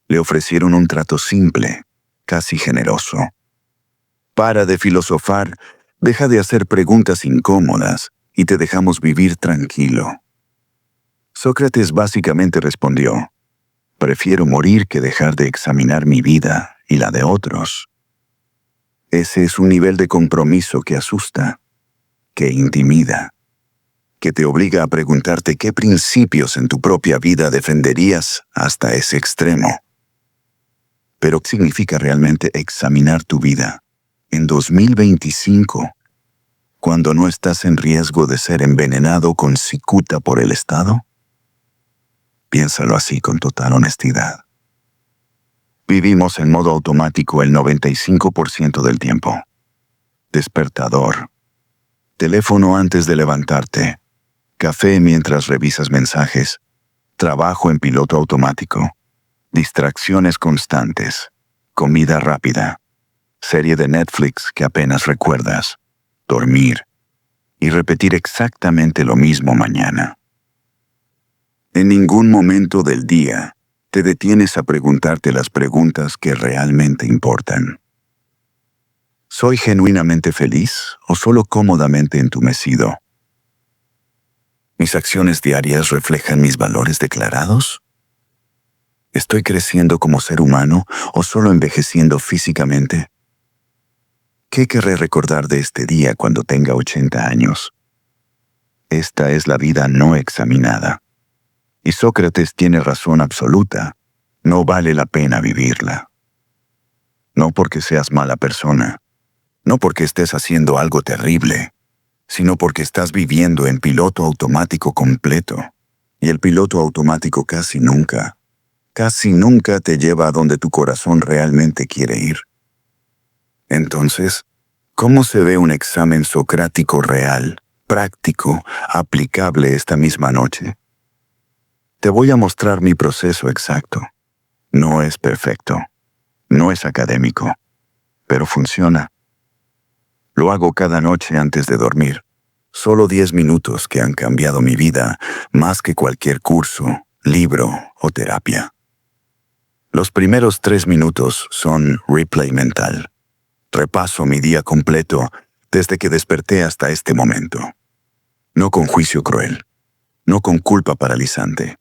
Le ofrecieron un trato simple, casi generoso. Para de filosofar, deja de hacer preguntas incómodas y te dejamos vivir tranquilo. Sócrates básicamente respondió, prefiero morir que dejar de examinar mi vida y la de otros. Ese es un nivel de compromiso que asusta, que intimida, que te obliga a preguntarte qué principios en tu propia vida defenderías hasta ese extremo. Pero ¿qué significa realmente examinar tu vida en 2025, cuando no estás en riesgo de ser envenenado con cicuta por el Estado? Piénsalo así con total honestidad. Vivimos en modo automático el 95% del tiempo. Despertador, teléfono antes de levantarte, café mientras revisas mensajes, trabajo en piloto automático, distracciones constantes, comida rápida, serie de Netflix que apenas recuerdas, dormir y repetir exactamente lo mismo mañana. En ningún momento del día te detienes a preguntarte las preguntas que realmente importan. ¿Soy genuinamente feliz o solo cómodamente entumecido? ¿Mis acciones diarias reflejan mis valores declarados? ¿Estoy creciendo como ser humano o solo envejeciendo físicamente? ¿Qué querré recordar de este día cuando tenga 80 años? Esta es la vida no examinada. Y Sócrates tiene razón absoluta. No vale la pena vivirla. No porque seas mala persona, no porque estés haciendo algo terrible, sino porque estás viviendo en piloto automático completo. Y el piloto automático casi nunca te lleva a donde tu corazón realmente quiere ir. Entonces, ¿cómo se ve un examen socrático real, práctico, aplicable esta misma noche? Te voy a mostrar mi proceso exacto. No es perfecto, no es académico, pero funciona. Lo hago cada noche antes de dormir. Solo 10 minutos que han cambiado mi vida más que cualquier curso, libro o terapia. Los primeros 3 minutos son replay mental. Repaso mi día completo desde que desperté hasta este momento. No con juicio cruel, no con culpa paralizante,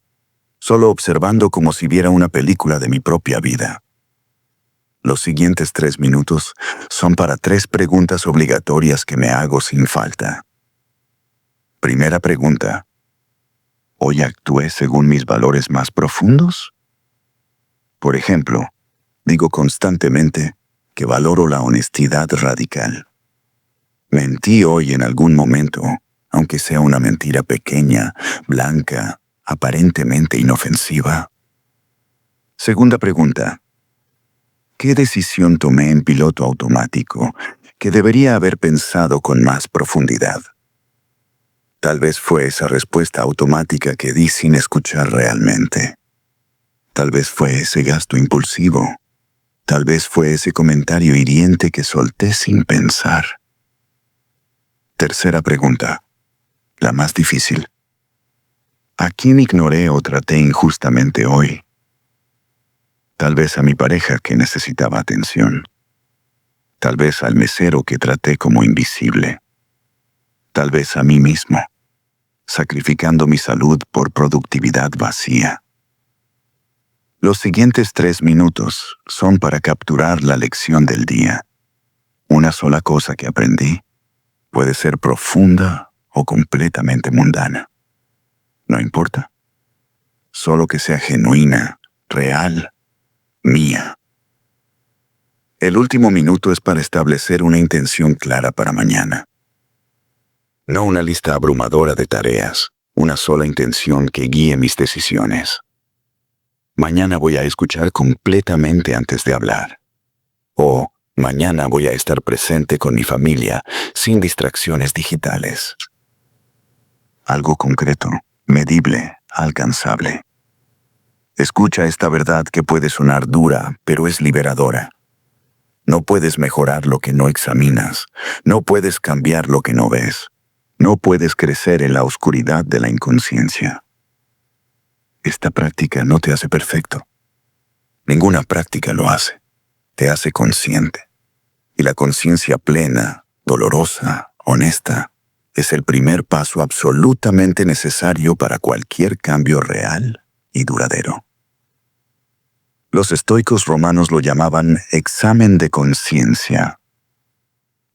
solo observando como si viera una película de mi propia vida. Los siguientes 3 minutos son para 3 preguntas obligatorias que me hago sin falta. Primera pregunta. ¿Hoy actué según mis valores más profundos? Por ejemplo, digo constantemente que valoro la honestidad radical. ¿Mentí hoy en algún momento, aunque sea una mentira pequeña, blanca, aparentemente inofensiva? Segunda pregunta. ¿Qué decisión tomé en piloto automático que debería haber pensado con más profundidad? Tal vez fue esa respuesta automática que di sin escuchar realmente. Tal vez fue ese gasto impulsivo. Tal vez fue ese comentario hiriente que solté sin pensar. Tercera pregunta, la más difícil. ¿A quién ignoré o traté injustamente hoy? Tal vez a mi pareja que necesitaba atención. Tal vez al mesero que traté como invisible. Tal vez a mí mismo, sacrificando mi salud por productividad vacía. Los siguientes 3 minutos son para capturar la lección del día. Una sola cosa que aprendí puede ser profunda o completamente mundana. No importa. Solo que sea genuina, real, mía. El último minuto es para establecer una intención clara para mañana. No una lista abrumadora de tareas, una sola intención que guíe mis decisiones. Mañana voy a escuchar completamente antes de hablar. O mañana voy a estar presente con mi familia, sin distracciones digitales. Algo concreto, medible, alcanzable. Escucha esta verdad que puede sonar dura, pero es liberadora. No puedes mejorar lo que no examinas. No puedes cambiar lo que no ves. No puedes crecer en la oscuridad de la inconsciencia. Esta práctica no te hace perfecto. Ninguna práctica lo hace. Te hace consciente. Y la conciencia plena, dolorosa, honesta, es el primer paso absolutamente necesario para cualquier cambio real y duradero. Los estoicos romanos lo llamaban examen de conciencia.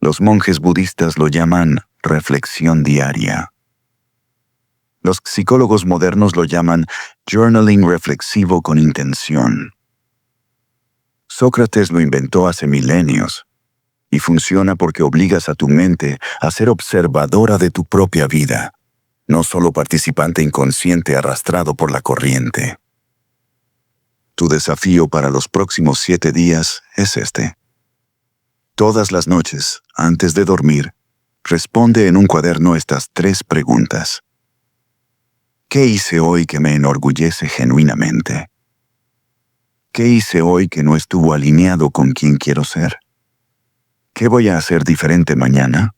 Los monjes budistas lo llaman reflexión diaria. Los psicólogos modernos lo llaman journaling reflexivo con intención. Sócrates lo inventó hace milenios y funciona porque obligas a tu mente a ser observadora de tu propia vida, no solo participante inconsciente arrastrado por la corriente. Tu desafío para los próximos 7 días es este. Todas las noches, antes de dormir, responde en un cuaderno estas 3 preguntas. ¿Qué hice hoy que me enorgullece genuinamente? ¿Qué hice hoy que no estuvo alineado con quien quiero ser? ¿Qué voy a hacer diferente mañana?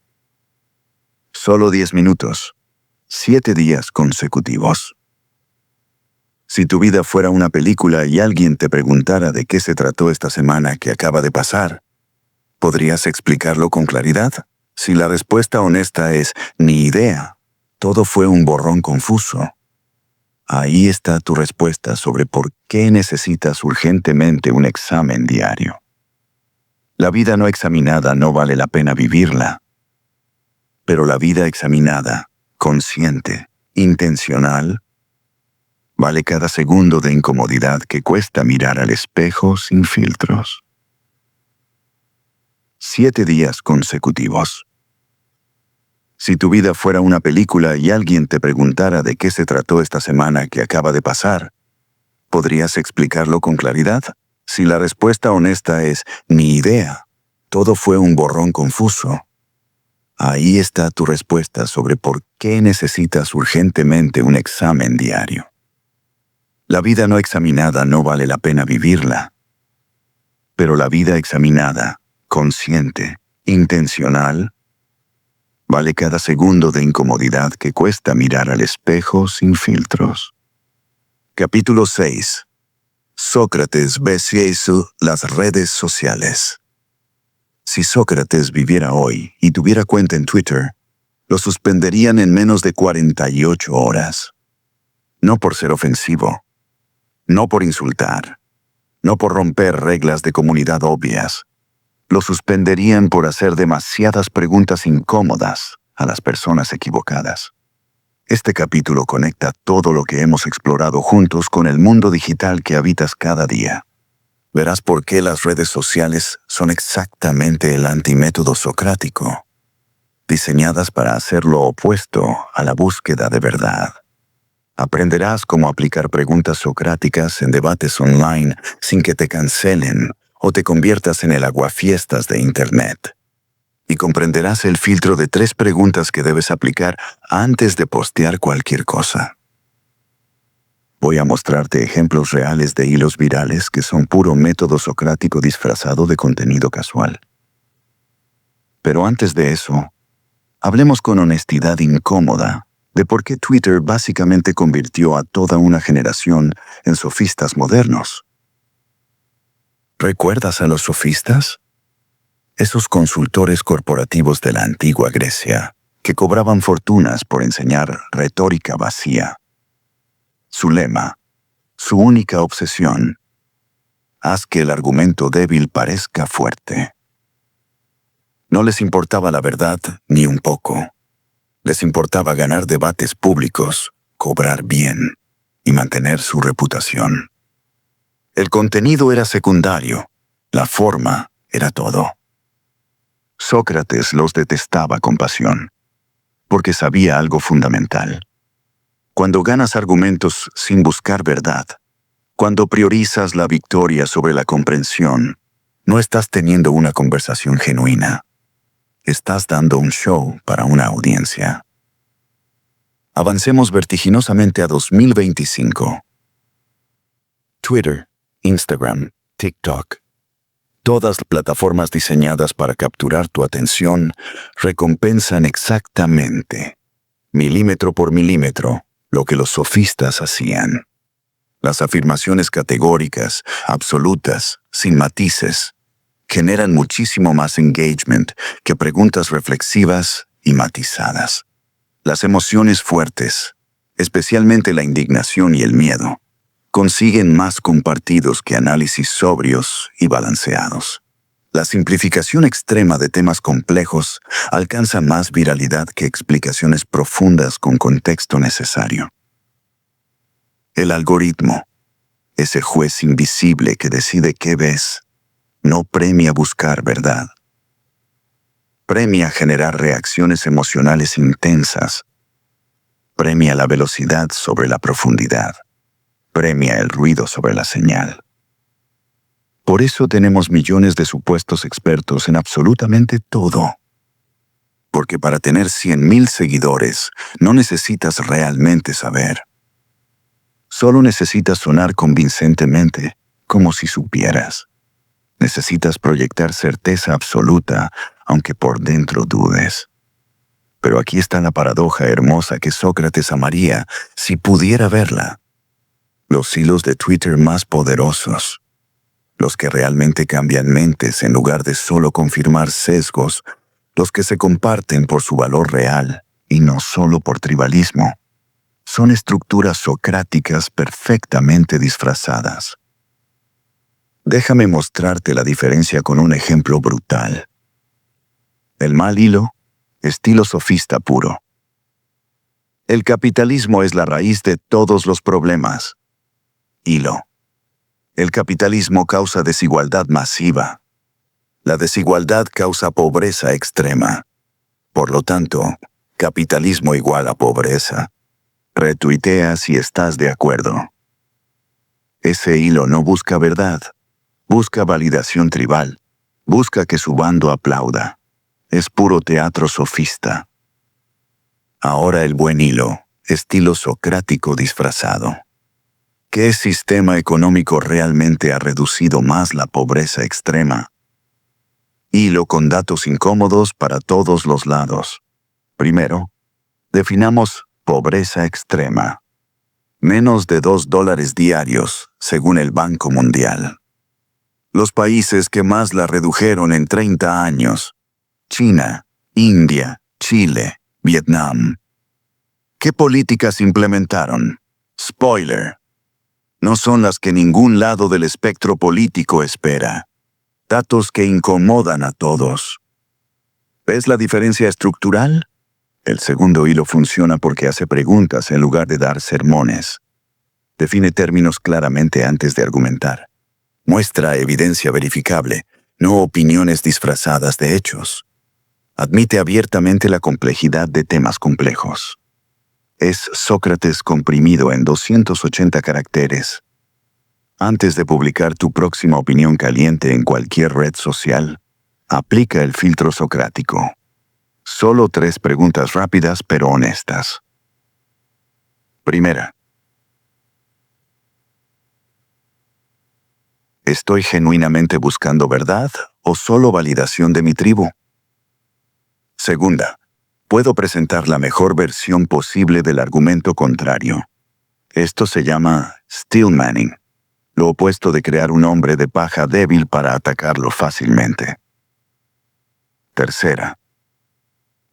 Solo 10 minutos, 7 días consecutivos. Si tu vida fuera una película y alguien te preguntara de qué se trató esta semana que acaba de pasar, ¿podrías explicarlo con claridad? Si la respuesta honesta es ni idea, todo fue un borrón confuso. Ahí está tu respuesta sobre por qué necesitas urgentemente un examen diario. La vida no examinada no vale la pena vivirla. Pero la vida examinada, consciente, intencional, vale cada segundo de incomodidad que cuesta mirar al espejo sin filtros. 7 días consecutivos. Si tu vida fuera una película y alguien te preguntara de qué se trató esta semana que acaba de pasar, ¿podrías explicarlo con claridad? Si la respuesta honesta es ni idea, todo fue un borrón confuso. Ahí está tu respuesta sobre por qué necesitas urgentemente un examen diario. La vida no examinada no vale la pena vivirla. Pero la vida examinada, consciente, intencional, vale cada segundo de incomodidad que cuesta mirar al espejo sin filtros. Capítulo 6. Sócrates versus las redes sociales. Si Sócrates viviera hoy y tuviera cuenta en Twitter, lo suspenderían en menos de 48 horas. No por ser ofensivo, no por insultar, no por romper reglas de comunidad obvias. Lo suspenderían por hacer demasiadas preguntas incómodas a las personas equivocadas. Este capítulo conecta todo lo que hemos explorado juntos con el mundo digital que habitas cada día. Verás por qué las redes sociales son exactamente el antimétodo socrático, diseñadas para hacer lo opuesto a la búsqueda de verdad. Aprenderás cómo aplicar preguntas socráticas en debates online sin que te cancelen o te conviertas en el aguafiestas de Internet. Y comprenderás el filtro de 3 preguntas que debes aplicar antes de postear cualquier cosa. Voy a mostrarte ejemplos reales de hilos virales que son puro método socrático disfrazado de contenido casual. Pero antes de eso, hablemos con honestidad incómoda de por qué Twitter básicamente convirtió a toda una generación en sofistas modernos. ¿Recuerdas a los sofistas? Esos consultores corporativos de la antigua Grecia que cobraban fortunas por enseñar retórica vacía. Su lema, su única obsesión: haz que el argumento débil parezca fuerte. No les importaba la verdad ni un poco. Les importaba ganar debates públicos, cobrar bien y mantener su reputación. El contenido era secundario, la forma era todo. Sócrates los detestaba con pasión, porque sabía algo fundamental. Cuando ganas argumentos sin buscar verdad, cuando priorizas la victoria sobre la comprensión, no estás teniendo una conversación genuina. Estás dando un show para una audiencia. Avancemos vertiginosamente a 2025. Twitter, Instagram, TikTok. Todas las plataformas diseñadas para capturar tu atención recompensan exactamente, milímetro por milímetro, lo que los sofistas hacían. Las afirmaciones categóricas, absolutas, sin matices, generan muchísimo más engagement que preguntas reflexivas y matizadas. Las emociones fuertes, especialmente la indignación y el miedo, consiguen más compartidos que análisis sobrios y balanceados. La simplificación extrema de temas complejos alcanza más viralidad que explicaciones profundas con contexto necesario. El algoritmo, ese juez invisible que decide qué ves, no premia buscar verdad. Premia generar reacciones emocionales intensas. Premia la velocidad sobre la profundidad. Premia el ruido sobre la señal. Por eso tenemos millones de supuestos expertos en absolutamente todo. Porque para tener 100,000 seguidores, no necesitas realmente saber. Solo necesitas sonar convincentemente, como si supieras. Necesitas proyectar certeza absoluta, aunque por dentro dudes. Pero aquí está la paradoja hermosa que Sócrates amaría si pudiera verla. Los hilos de Twitter más poderosos, los que realmente cambian mentes en lugar de solo confirmar sesgos, los que se comparten por su valor real y no solo por tribalismo, son estructuras socráticas perfectamente disfrazadas. Déjame mostrarte la diferencia con un ejemplo brutal. El mal hilo, estilo sofista puro. El capitalismo es la raíz de todos los problemas. Hilo. El capitalismo causa desigualdad masiva. La desigualdad causa pobreza extrema. Por lo tanto, capitalismo igual a pobreza. Retuitea si estás de acuerdo. Ese hilo no busca verdad. Busca validación tribal. Busca que su bando aplauda. Es puro teatro sofista. Ahora el buen hilo, estilo socrático disfrazado. ¿Qué sistema económico realmente ha reducido más la pobreza extrema? Hilo con datos incómodos para todos los lados. Primero, definamos pobreza extrema. Menos de $2 diarios, según el Banco Mundial. Los países que más la redujeron en 30 años. China, India, Chile, Vietnam. ¿Qué políticas implementaron? Spoiler. No son las que ningún lado del espectro político espera. Datos que incomodan a todos. ¿Ves la diferencia estructural? El segundo hilo funciona porque hace preguntas en lugar de dar sermones. Define términos claramente antes de argumentar. Muestra evidencia verificable, no opiniones disfrazadas de hechos. Admite abiertamente la complejidad de temas complejos. Es Sócrates comprimido en 280 caracteres. Antes de publicar tu próxima opinión caliente en cualquier red social, aplica el filtro socrático. Solo 3 preguntas rápidas pero honestas. Primera. ¿Estoy genuinamente buscando verdad o solo validación de mi tribu? Segunda. Puedo presentar la mejor versión posible del argumento contrario. Esto se llama steelmanning, lo opuesto de crear un hombre de paja débil para atacarlo fácilmente. Tercera.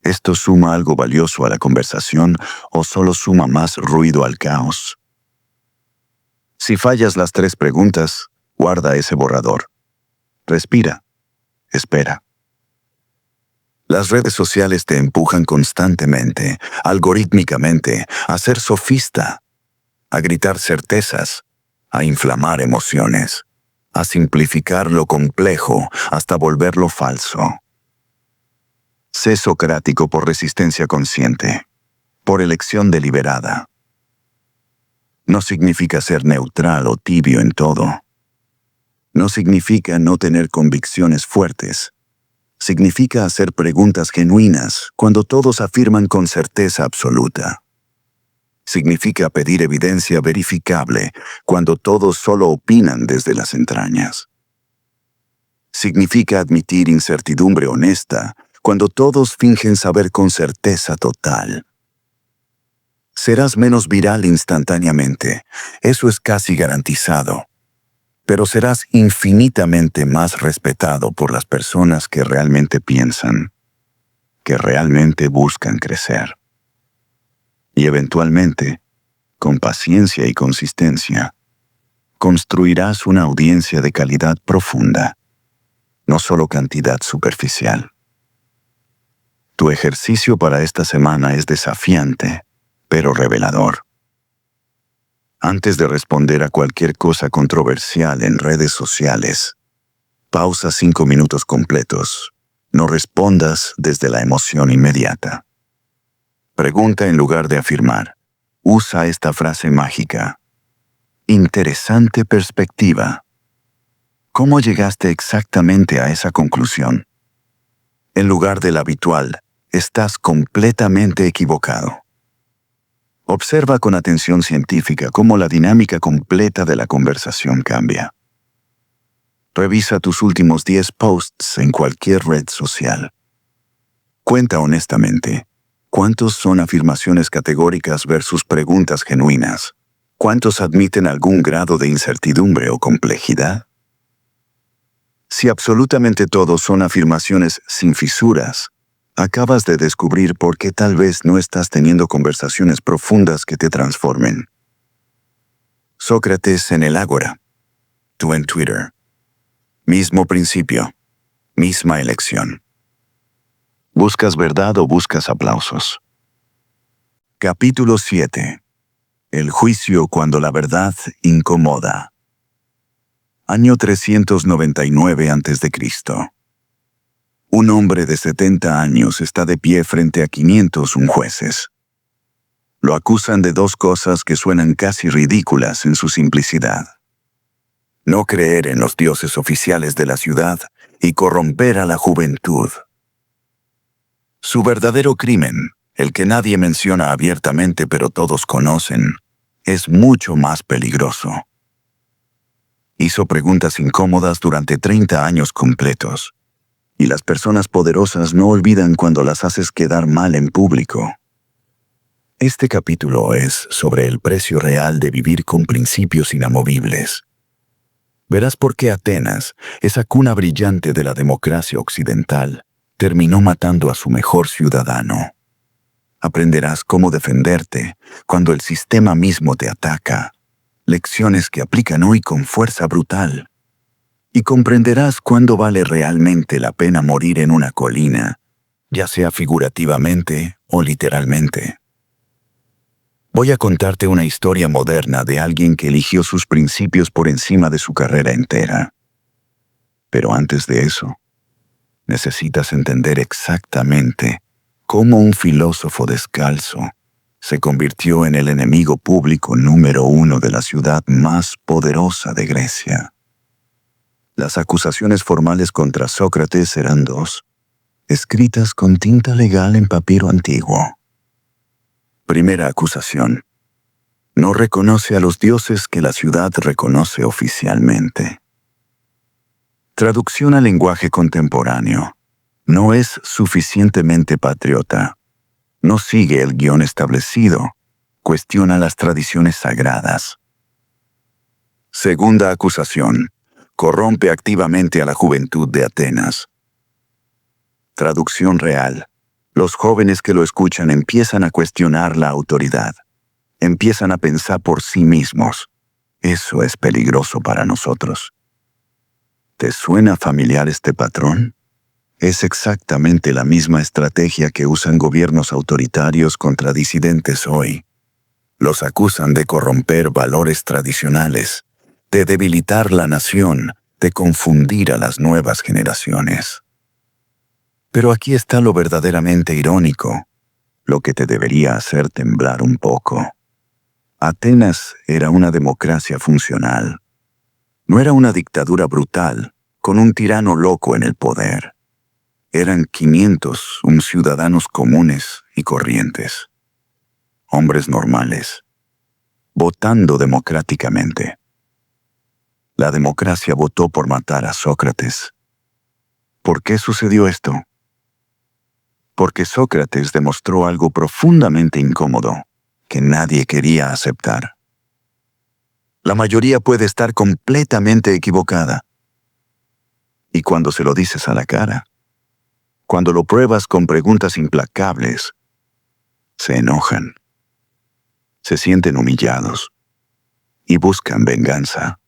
¿Esto suma algo valioso a la conversación o solo suma más ruido al caos? Si fallas las 3 preguntas, guarda ese borrador. Respira. Espera. Las redes sociales te empujan constantemente, algorítmicamente, a ser sofista, a gritar certezas, a inflamar emociones, a simplificar lo complejo hasta volverlo falso. Sé socrático por resistencia consciente, por elección deliberada. No significa ser neutral o tibio en todo. No significa no tener convicciones fuertes. Significa hacer preguntas genuinas cuando todos afirman con certeza absoluta. Significa pedir evidencia verificable cuando todos solo opinan desde las entrañas. Significa admitir incertidumbre honesta cuando todos fingen saber con certeza total. Serás menos viral instantáneamente, eso es casi garantizado. Pero serás infinitamente más respetado por las personas que realmente piensan, que realmente buscan crecer. Y eventualmente, con paciencia y consistencia, construirás una audiencia de calidad profunda, no solo cantidad superficial. Tu ejercicio para esta semana es desafiante, pero revelador. Antes de responder a cualquier cosa controversial en redes sociales, pausa 5 minutos completos. No respondas desde la emoción inmediata. Pregunta en lugar de afirmar. Usa esta frase mágica. Interesante perspectiva. ¿Cómo llegaste exactamente a esa conclusión? En lugar del habitual, estás completamente equivocado. Observa con atención científica cómo la dinámica completa de la conversación cambia. Revisa tus últimos 10 posts en cualquier red social. Cuenta honestamente, ¿cuántos son afirmaciones categóricas versus preguntas genuinas? ¿Cuántos admiten algún grado de incertidumbre o complejidad? Si absolutamente todos son afirmaciones sin fisuras, acabas de descubrir por qué tal vez no estás teniendo conversaciones profundas que te transformen. Sócrates en el Ágora. Tú en Twitter. Mismo principio. Misma elección. ¿Buscas verdad o buscas aplausos? Capítulo 7. El juicio cuando la verdad incomoda. Año 399 a.C. Un hombre de 70 años está de pie frente a 501 jueces. Lo acusan de 2 cosas que suenan casi ridículas en su simplicidad. No creer en los dioses oficiales de la ciudad y corromper a la juventud. Su verdadero crimen, el que nadie menciona abiertamente pero todos conocen, es mucho más peligroso. Hizo preguntas incómodas durante 30 años completos. Y las personas poderosas no olvidan cuando las haces quedar mal en público. Este capítulo es sobre el precio real de vivir con principios inamovibles. Verás por qué Atenas, esa cuna brillante de la democracia occidental, terminó matando a su mejor ciudadano. Aprenderás cómo defenderte cuando el sistema mismo te ataca. Lecciones que aplican hoy con fuerza brutal. Y comprenderás cuándo vale realmente la pena morir en una colina, ya sea figurativamente o literalmente. Voy a contarte una historia moderna de alguien que eligió sus principios por encima de su carrera entera. Pero antes de eso, necesitas entender exactamente cómo un filósofo descalzo se convirtió en el enemigo público número 1 de la ciudad más poderosa de Grecia. Las acusaciones formales contra Sócrates eran 2, escritas con tinta legal en papiro antiguo. Primera acusación. No reconoce a los dioses que la ciudad reconoce oficialmente. Traducción al lenguaje contemporáneo. No es suficientemente patriota. No sigue el guión establecido. Cuestiona las tradiciones sagradas. Segunda acusación. Corrompe activamente a la juventud de Atenas. Traducción real. Los jóvenes que lo escuchan empiezan a cuestionar la autoridad. Empiezan a pensar por sí mismos. Eso es peligroso para nosotros. ¿Te suena familiar este patrón? Es exactamente la misma estrategia que usan gobiernos autoritarios contra disidentes hoy. Los acusan de corromper valores tradicionales, de debilitar la nación, de confundir a las nuevas generaciones. Pero aquí está lo verdaderamente irónico, lo que te debería hacer temblar un poco. Atenas era una democracia funcional. No era una dictadura brutal, con un tirano loco en el poder. Eran 500 ciudadanos comunes y corrientes. Hombres normales, votando democráticamente. La democracia votó por matar a Sócrates. ¿Por qué sucedió esto? Porque Sócrates demostró algo profundamente incómodo, que nadie quería aceptar. La mayoría puede estar completamente equivocada. Y cuando se lo dices a la cara, cuando lo pruebas con preguntas implacables, se enojan, se sienten humillados y buscan venganza.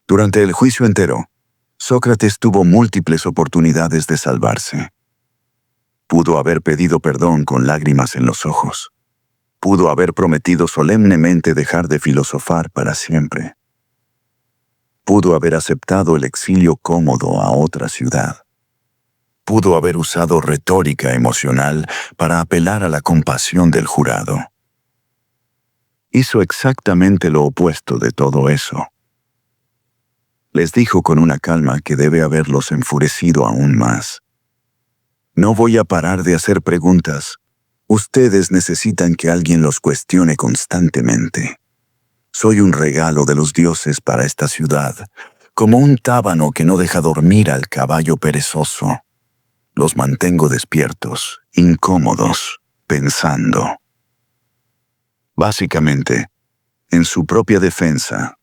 Durante el juicio entero, Sócrates tuvo múltiples oportunidades de salvarse. Pudo haber pedido perdón con lágrimas en los ojos. Pudo haber prometido solemnemente dejar de filosofar para siempre. Pudo haber aceptado el exilio cómodo a otra ciudad. Pudo haber usado retórica emocional para apelar a la compasión del jurado. Hizo exactamente lo opuesto de todo eso. Les dijo con una calma que debe haberlos enfurecido aún más. No voy a parar de hacer preguntas. Ustedes necesitan que alguien los cuestione constantemente. Soy un regalo de los dioses para esta ciudad, como un tábano que no deja dormir al caballo perezoso. Los mantengo despiertos, incómodos, pensando. Básicamente, en su propia defensa,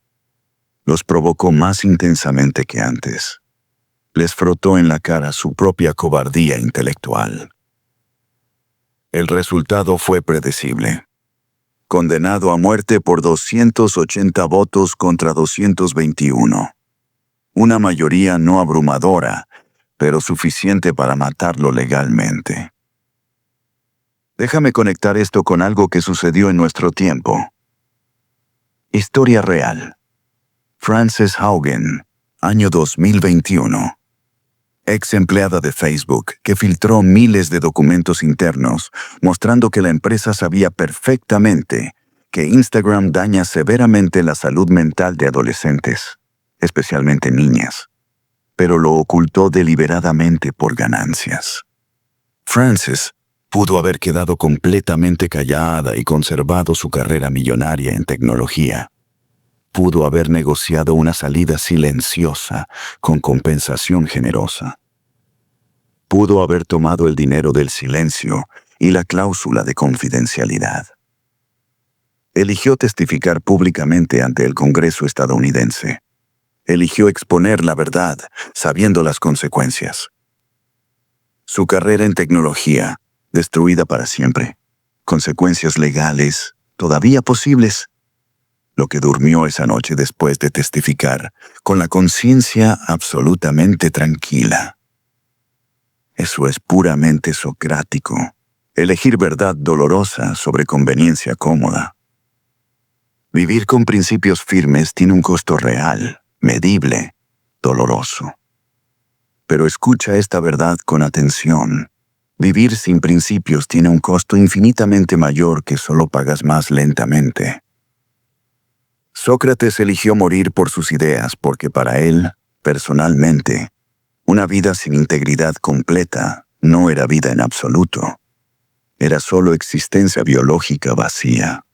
los provocó más intensamente que antes. Les frotó en la cara su propia cobardía intelectual. El resultado fue predecible. Condenado a muerte por 280 votos contra 221. Una mayoría no abrumadora, pero suficiente para matarlo legalmente. Déjame conectar esto con algo que sucedió en nuestro tiempo. Historia real. Frances Haugen, año 2021. Ex empleada de Facebook que filtró miles de documentos internos mostrando que la empresa sabía perfectamente que Instagram daña severamente la salud mental de adolescentes, especialmente niñas, pero lo ocultó deliberadamente por ganancias. Frances pudo haber quedado completamente callada y conservado su carrera millonaria en tecnología. Pudo haber negociado una salida silenciosa con compensación generosa. Pudo haber tomado el dinero del silencio y la cláusula de confidencialidad. Eligió testificar públicamente ante el Congreso estadounidense. Eligió exponer la verdad, sabiendo las consecuencias. Su carrera en tecnología, destruida para siempre. Consecuencias legales, todavía posibles. Lo que durmió esa noche después de testificar, con la conciencia absolutamente tranquila. Eso es puramente socrático. Elegir verdad dolorosa sobre conveniencia cómoda. Vivir con principios firmes tiene un costo real, medible, doloroso. Pero escucha esta verdad con atención. Vivir sin principios tiene un costo infinitamente mayor que solo pagas más lentamente. Sócrates eligió morir por sus ideas porque para él, personalmente, una vida sin integridad completa no era vida en absoluto. Era solo existencia biológica vacía.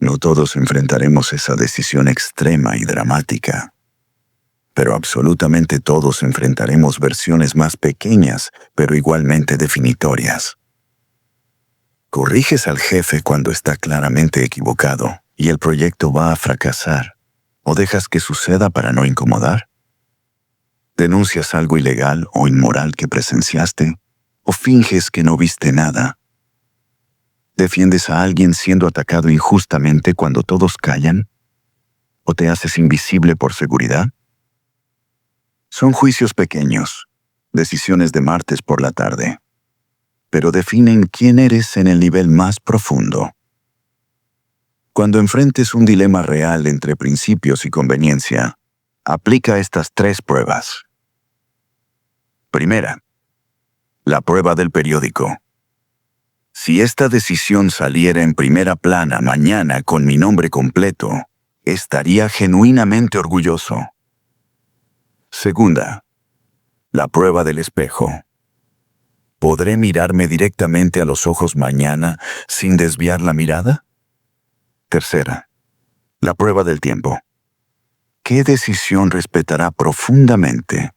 No todos enfrentaremos esa decisión extrema y dramática, pero absolutamente todos enfrentaremos versiones más pequeñas, pero igualmente definitorias. Corriges al jefe cuando está claramente equivocado y el proyecto va a fracasar, o dejas que suceda para no incomodar. ¿Denuncias algo ilegal o inmoral que presenciaste? ¿O finges que no viste nada? ¿Defiendes a alguien siendo atacado injustamente cuando todos callan? ¿O te haces invisible por seguridad? Son juicios pequeños, decisiones de martes por la tarde, pero definen quién eres en el nivel más profundo. Cuando enfrentes un dilema real entre principios y conveniencia, aplica estas 3 pruebas. Primera, la prueba del periódico. Si esta decisión saliera en primera plana mañana con mi nombre completo, estaría genuinamente orgulloso. Segunda, la prueba del espejo. ¿Podré mirarme directamente a los ojos mañana sin desviar la mirada? Tercera, la prueba del tiempo. ¿Qué decisión respetará profundamente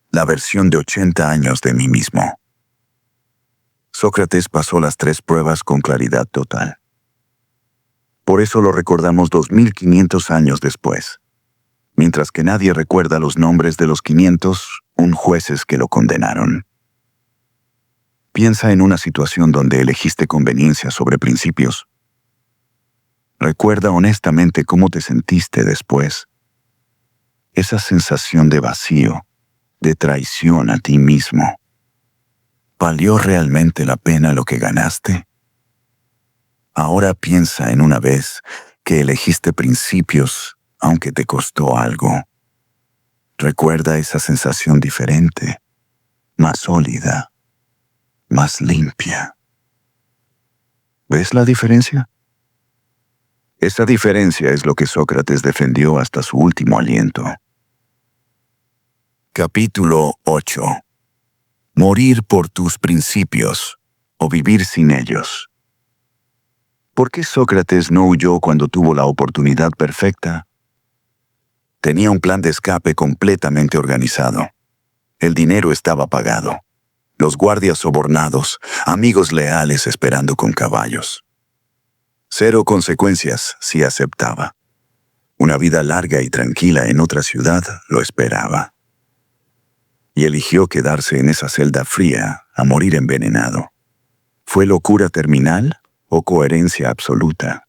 la versión de 80 años de mí mismo? Sócrates pasó las 3 pruebas con claridad total. Por eso lo recordamos 2500 años después. Mientras que nadie recuerda los nombres de los 500 jueces que lo condenaron. Piensa en una situación donde elegiste conveniencia sobre principios. Recuerda honestamente cómo te sentiste después. Esa sensación de vacío, de traición a ti mismo. ¿Valió realmente la pena lo que ganaste? Ahora piensa en una vez que elegiste principios, aunque te costó algo. Recuerda esa sensación diferente, más sólida, más limpia. ¿Ves la diferencia? Esa diferencia es lo que Sócrates defendió hasta su último aliento. Capítulo 8. Morir por tus principios o vivir sin ellos. ¿Por qué Sócrates no huyó cuando tuvo la oportunidad perfecta? Tenía un plan de escape completamente organizado. El dinero estaba pagado. Los guardias sobornados, amigos leales esperando con caballos. 0 consecuencias si aceptaba. Una vida larga y tranquila en otra ciudad lo esperaba. Y eligió quedarse en esa celda fría a morir envenenado. ¿Fue locura terminal o coherencia absoluta?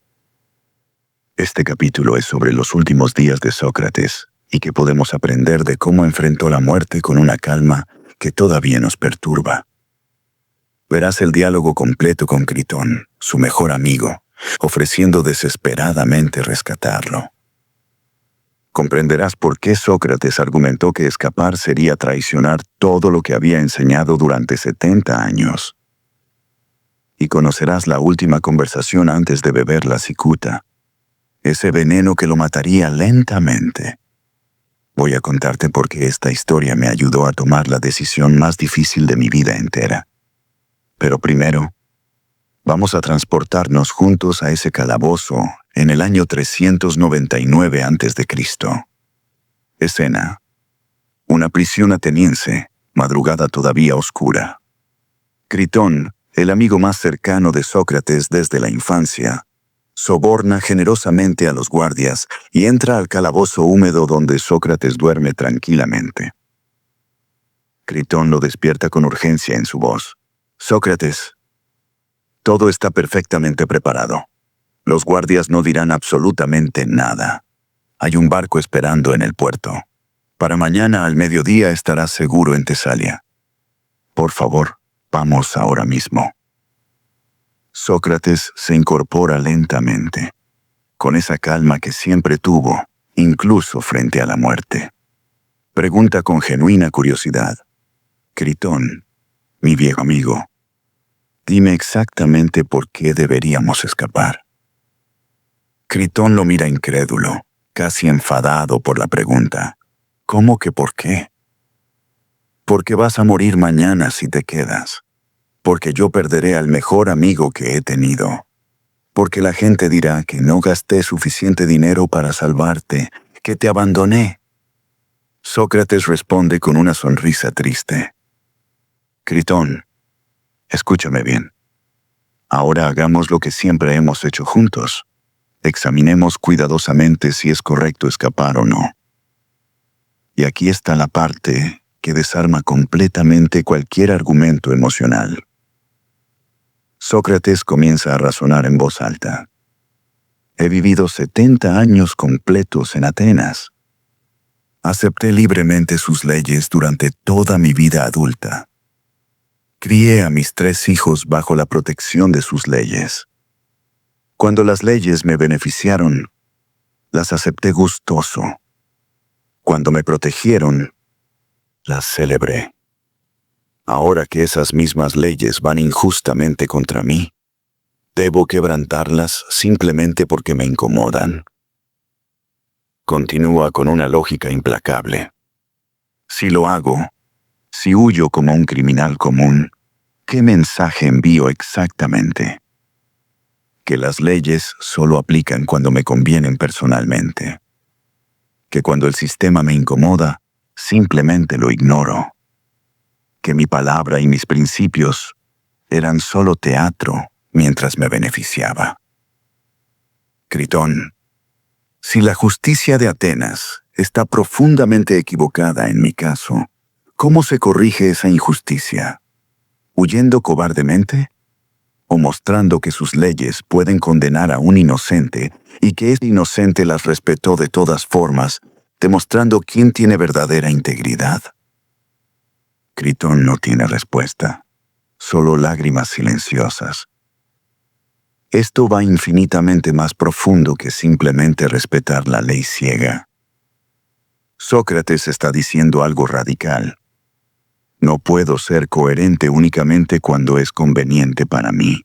Este capítulo es sobre los últimos días de Sócrates y que podemos aprender de cómo enfrentó la muerte con una calma que todavía nos perturba. Verás el diálogo completo con Critón, su mejor amigo, ofreciendo desesperadamente rescatarlo. Comprenderás por qué Sócrates argumentó que escapar sería traicionar todo lo que había enseñado durante 70 años. Y conocerás la última conversación antes de beber la cicuta, ese veneno que lo mataría lentamente. Voy a contarte por qué esta historia me ayudó a tomar la decisión más difícil de mi vida entera. Pero primero, vamos a transportarnos juntos a ese calabozo en el año 399 a.C. Escena: una prisión ateniense, madrugada todavía oscura. Critón, el amigo más cercano de Sócrates desde la infancia, soborna generosamente a los guardias y entra al calabozo húmedo donde Sócrates duerme tranquilamente. Critón lo despierta con urgencia en su voz. Sócrates, todo está perfectamente preparado. Los guardias no dirán absolutamente nada. Hay un barco esperando en el puerto. Para mañana al mediodía estarás seguro en Tesalia. Por favor, vamos ahora mismo. Sócrates se incorpora lentamente, con esa calma que siempre tuvo, incluso frente a la muerte. Pregunta con genuina curiosidad. Critón, mi viejo amigo, dime exactamente por qué deberíamos escapar. Critón lo mira incrédulo, casi enfadado por la pregunta. ¿Cómo que por qué? Porque vas a morir mañana si te quedas. Porque yo perderé al mejor amigo que he tenido. Porque la gente dirá que no gasté suficiente dinero para salvarte, que te abandoné. Sócrates responde con una sonrisa triste. Critón, escúchame bien. Ahora hagamos lo que siempre hemos hecho juntos. Examinemos cuidadosamente si es correcto escapar o no. Y aquí está la parte que desarma completamente cualquier argumento emocional. Sócrates comienza a razonar en voz alta. He vivido 70 años completos en Atenas. Acepté libremente sus leyes durante toda mi vida adulta. Crié a mis 3 hijos bajo la protección de sus leyes. Cuando las leyes me beneficiaron, las acepté gustoso. Cuando me protegieron, las celebré. Ahora que esas mismas leyes van injustamente contra mí, ¿debo quebrantarlas simplemente porque me incomodan? Continúa con una lógica implacable. Si lo hago, si huyo como un criminal común, ¿qué mensaje envío exactamente? Que las leyes solo aplican cuando me convienen personalmente. Que cuando el sistema me incomoda, simplemente lo ignoro. Que mi palabra y mis principios eran solo teatro mientras me beneficiaba. Critón, si la justicia de Atenas está profundamente equivocada en mi caso, ¿cómo se corrige esa injusticia? ¿Huyendo cobardemente? ¿O mostrando que sus leyes pueden condenar a un inocente y que ese inocente las respetó de todas formas, demostrando quién tiene verdadera integridad? Critón no tiene respuesta, solo lágrimas silenciosas. Esto va infinitamente más profundo que simplemente respetar la ley ciega. Sócrates está diciendo algo radical. No puedo ser coherente únicamente cuando es conveniente para mí.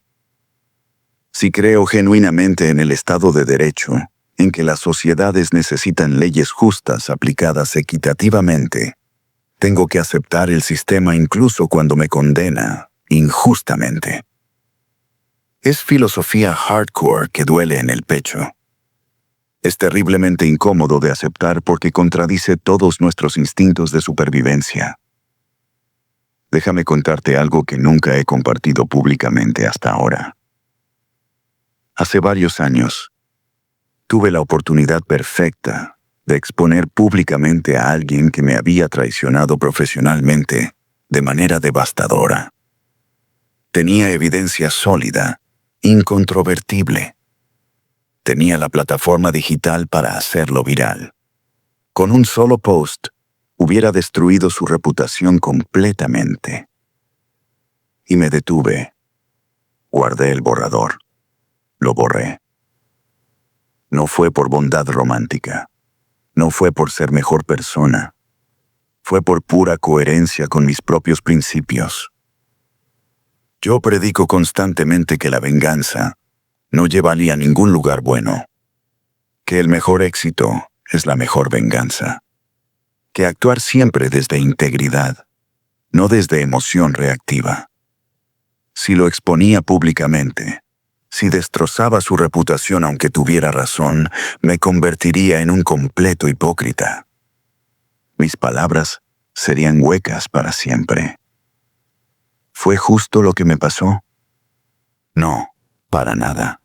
Si creo genuinamente en el Estado de Derecho, en que las sociedades necesitan leyes justas aplicadas equitativamente, tengo que aceptar el sistema incluso cuando me condena injustamente. Es filosofía hardcore que duele en el pecho. Es terriblemente incómodo de aceptar porque contradice todos nuestros instintos de supervivencia. Déjame contarte algo que nunca he compartido públicamente hasta ahora. Hace varios años, tuve la oportunidad perfecta de exponer públicamente a alguien que me había traicionado profesionalmente de manera devastadora. Tenía evidencia sólida, incontrovertible. Tenía la plataforma digital para hacerlo viral. Con un solo post, hubiera destruido su reputación completamente. Y me detuve. Guardé el borrador. Lo borré. No fue por bondad romántica. No fue por ser mejor persona. Fue por pura coherencia con mis propios principios. Yo predico constantemente que la venganza no lleva a ningún lugar bueno. Que el mejor éxito es la mejor venganza. Que actuar siempre desde integridad, no desde emoción reactiva. Si lo exponía públicamente, si destrozaba su reputación aunque tuviera razón, me convertiría en un completo hipócrita. Mis palabras serían huecas para siempre. ¿Fue justo lo que me pasó? No, para nada.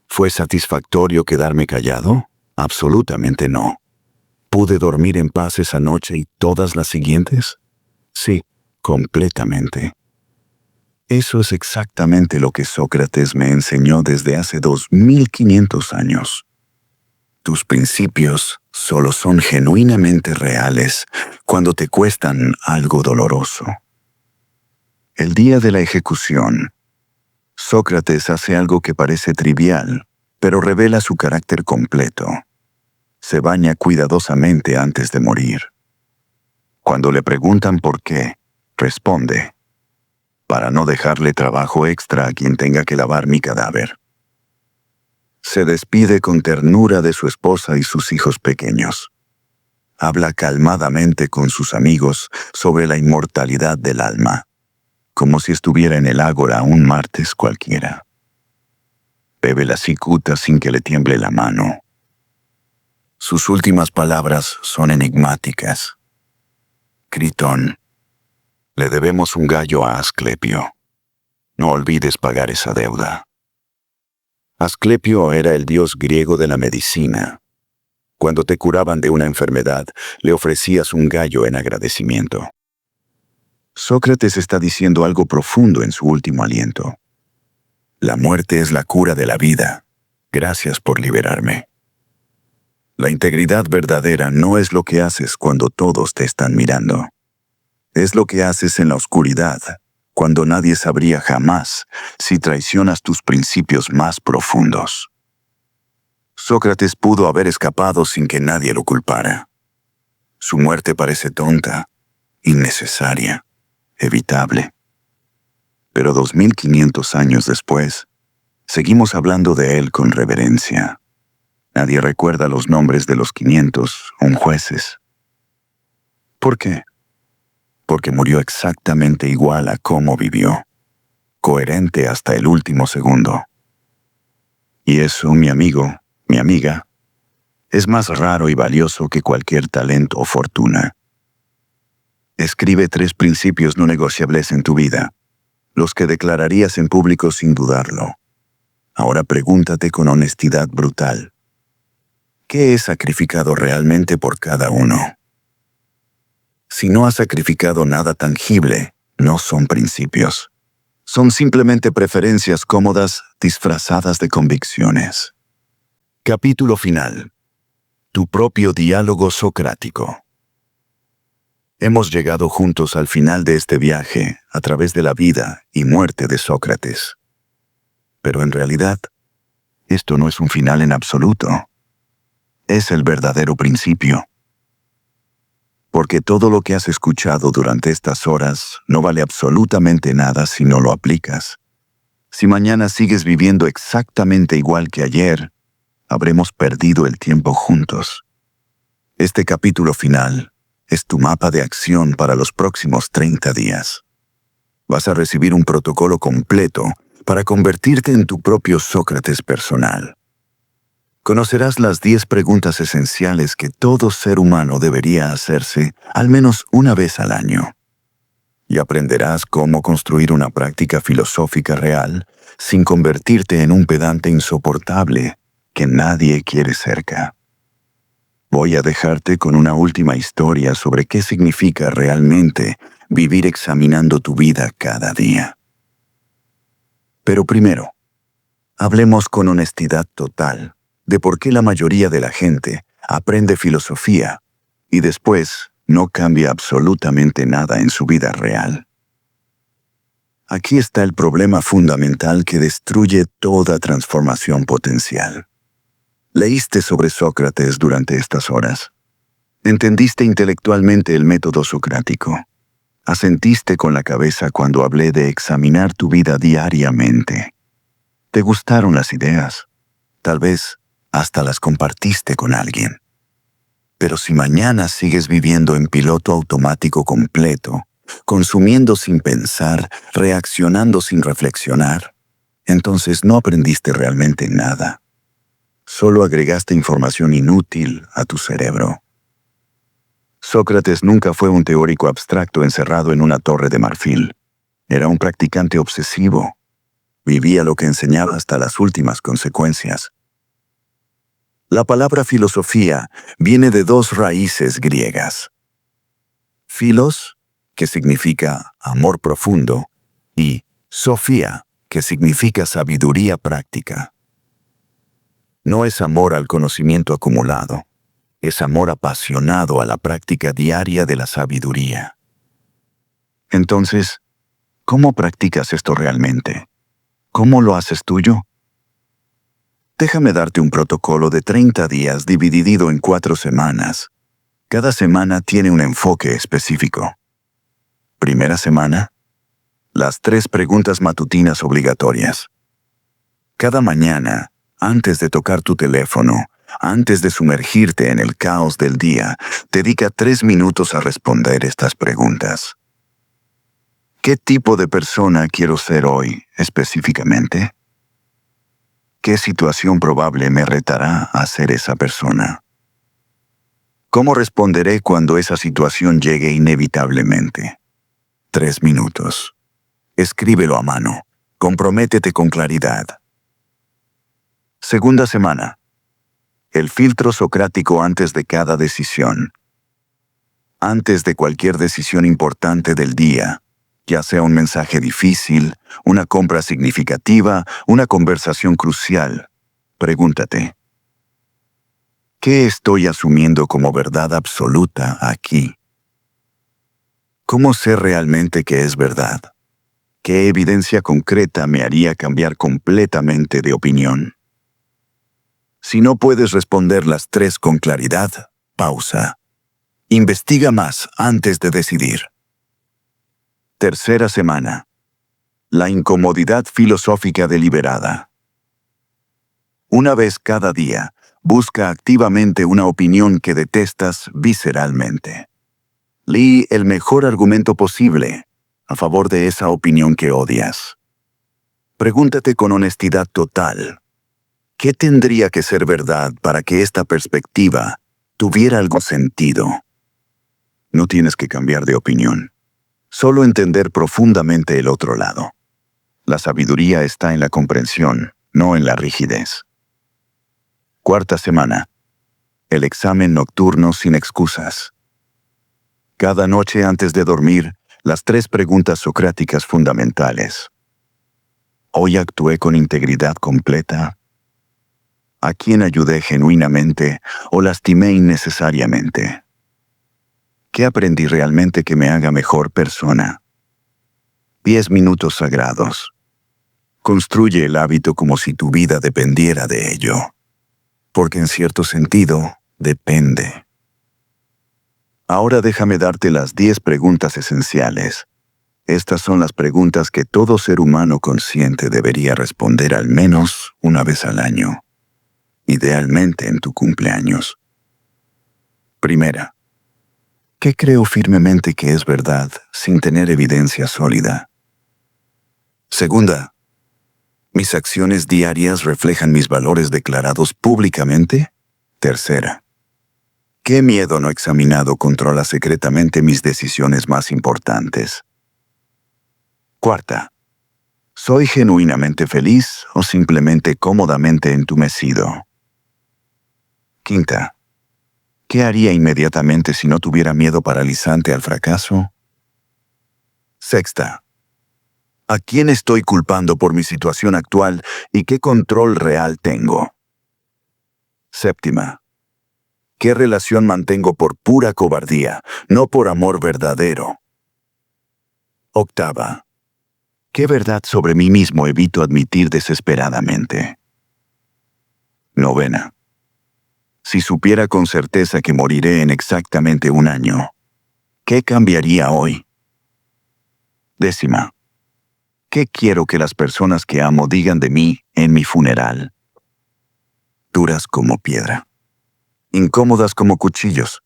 ¿Fue satisfactorio quedarme callado? Absolutamente no. ¿Pude dormir en paz esa noche y todas las siguientes? Sí, completamente. Eso es exactamente lo que Sócrates me enseñó desde hace 2500 años. Tus principios solo son genuinamente reales cuando te cuestan algo doloroso. El día de la ejecución, Sócrates hace algo que parece trivial, pero revela su carácter completo. Se baña cuidadosamente antes de morir. Cuando le preguntan por qué, responde: para no dejarle trabajo extra a quien tenga que lavar mi cadáver. Se despide con ternura de su esposa y sus hijos pequeños. Habla calmadamente con sus amigos sobre la inmortalidad del alma, como si estuviera en el ágora un martes cualquiera. Bebe la cicuta sin que le tiemble la mano. Sus últimas palabras son enigmáticas. Critón, le debemos un gallo a Asclepio. No olvides pagar esa deuda. Asclepio era el dios griego de la medicina. Cuando te curaban de una enfermedad, le ofrecías un gallo en agradecimiento. Sócrates está diciendo algo profundo en su último aliento. La muerte es la cura de la vida. Gracias por liberarme. La integridad verdadera no es lo que haces cuando todos te están mirando. Es lo que haces en la oscuridad, cuando nadie sabría jamás si traicionas tus principios más profundos. Sócrates pudo haber escapado sin que nadie lo culpara. Su muerte parece tonta, innecesaria, evitable. Pero 2500 años después, seguimos hablando de él con reverencia. Nadie recuerda los nombres de los 500 jueces. ¿Por qué? Porque murió exactamente igual a cómo vivió, coherente hasta el último segundo. Y eso, mi amigo, mi amiga, es más raro y valioso que cualquier talento o fortuna. Escribe 3 principios no negociables en tu vida, los que declararías en público sin dudarlo. Ahora pregúntate con honestidad brutal: ¿qué he sacrificado realmente por cada uno? Si no has sacrificado nada tangible, no son principios. Son simplemente preferencias cómodas disfrazadas de convicciones. Capítulo final. Tu propio diálogo socrático. Hemos llegado juntos al final de este viaje a través de la vida y muerte de Sócrates. Pero en realidad, esto no es un final en absoluto. Es el verdadero principio. Porque todo lo que has escuchado durante estas horas no vale absolutamente nada si no lo aplicas. Si mañana sigues viviendo exactamente igual que ayer, habremos perdido el tiempo juntos. Este capítulo final es tu mapa de acción para los próximos 30 días. Vas a recibir un protocolo completo para convertirte en tu propio Sócrates personal. Conocerás las 10 preguntas esenciales que todo ser humano debería hacerse al menos una vez al año. Y aprenderás cómo construir una práctica filosófica real sin convertirte en un pedante insoportable que nadie quiere cerca. Voy a dejarte con una última historia sobre qué significa realmente vivir examinando tu vida cada día. Pero primero, hablemos con honestidad total de por qué la mayoría de la gente aprende filosofía y después no cambia absolutamente nada en su vida real. Aquí está el problema fundamental que destruye toda transformación potencial. Leíste sobre Sócrates durante estas horas. Entendiste intelectualmente el método socrático. Asentiste con la cabeza cuando hablé de examinar tu vida diariamente. ¿Te gustaron las ideas? Tal vez hasta las compartiste con alguien. Pero si mañana sigues viviendo en piloto automático completo, consumiendo sin pensar, reaccionando sin reflexionar, entonces no aprendiste realmente nada. Solo agregaste información inútil a tu cerebro. Sócrates nunca fue un teórico abstracto encerrado en una torre de marfil. Era un practicante obsesivo. Vivía lo que enseñaba hasta las últimas consecuencias. La palabra filosofía viene de 2 raíces griegas. Philos, que significa amor profundo, y sofía, que significa sabiduría práctica. No es amor al conocimiento acumulado, es amor apasionado a la práctica diaria de la sabiduría. Entonces, ¿cómo practicas esto realmente? ¿Cómo lo haces tuyo? Déjame darte un protocolo de 30 días dividido en 4 semanas. Cada semana tiene un enfoque específico. Primera semana, las 3 preguntas matutinas obligatorias. Cada mañana, antes de tocar tu teléfono, antes de sumergirte en el caos del día, dedica 3 minutos a responder estas preguntas. ¿Qué tipo de persona quiero ser hoy específicamente? ¿Qué situación probable me retará a ser esa persona? ¿Cómo responderé cuando esa situación llegue inevitablemente? 3 minutos. Escríbelo a mano. Comprométete con claridad. Segunda semana. El filtro socrático antes de cada decisión. Antes de cualquier decisión importante del día, ya sea un mensaje difícil, una compra significativa, una conversación crucial, pregúntate: ¿Qué estoy asumiendo como verdad absoluta aquí? ¿Cómo sé realmente que es verdad? ¿Qué evidencia concreta me haría cambiar completamente de opinión? Si no puedes responder las tres con claridad, pausa. Investiga más antes de decidir. Tercera semana. La incomodidad filosófica deliberada. Una vez cada día, busca activamente una opinión que detestas visceralmente. Lee el mejor argumento posible a favor de esa opinión que odias. Pregúntate con honestidad total, ¿qué tendría que ser verdad para que esta perspectiva tuviera algún sentido? No tienes que cambiar de opinión, solo entender profundamente el otro lado. La sabiduría está en la comprensión, no en la rigidez. Cuarta semana. El examen nocturno sin excusas. Cada noche antes de dormir, las tres preguntas socráticas fundamentales. ¿Hoy actué con integridad completa? ¿A quién ayudé genuinamente o lastimé innecesariamente? ¿Qué aprendí realmente que me haga mejor persona? 10 minutos sagrados. Construye el hábito como si tu vida dependiera de ello, porque en cierto sentido, depende. Ahora déjame darte las 10 preguntas esenciales. Estas son las preguntas que todo ser humano consciente debería responder al menos una vez al año, idealmente en tu cumpleaños. Primera, ¿qué creo firmemente que es verdad sin tener evidencia sólida? Segunda, ¿mis acciones diarias reflejan mis valores declarados públicamente? Tercera, ¿qué miedo no examinado controla secretamente mis decisiones más importantes? Cuarta, ¿soy genuinamente feliz o simplemente cómodamente entumecido? Quinta, ¿qué haría inmediatamente si no tuviera miedo paralizante al fracaso? Sexta, ¿a quién estoy culpando por mi situación actual y qué control real tengo? Séptima, ¿qué relación mantengo por pura cobardía, no por amor verdadero? Octava, ¿qué verdad sobre mí mismo evito admitir desesperadamente? Novena, si supiera con certeza que moriré en exactamente un año, ¿qué cambiaría hoy? Décima, ¿qué quiero que las personas que amo digan de mí en mi funeral? Duras como piedra, incómodas como cuchillos,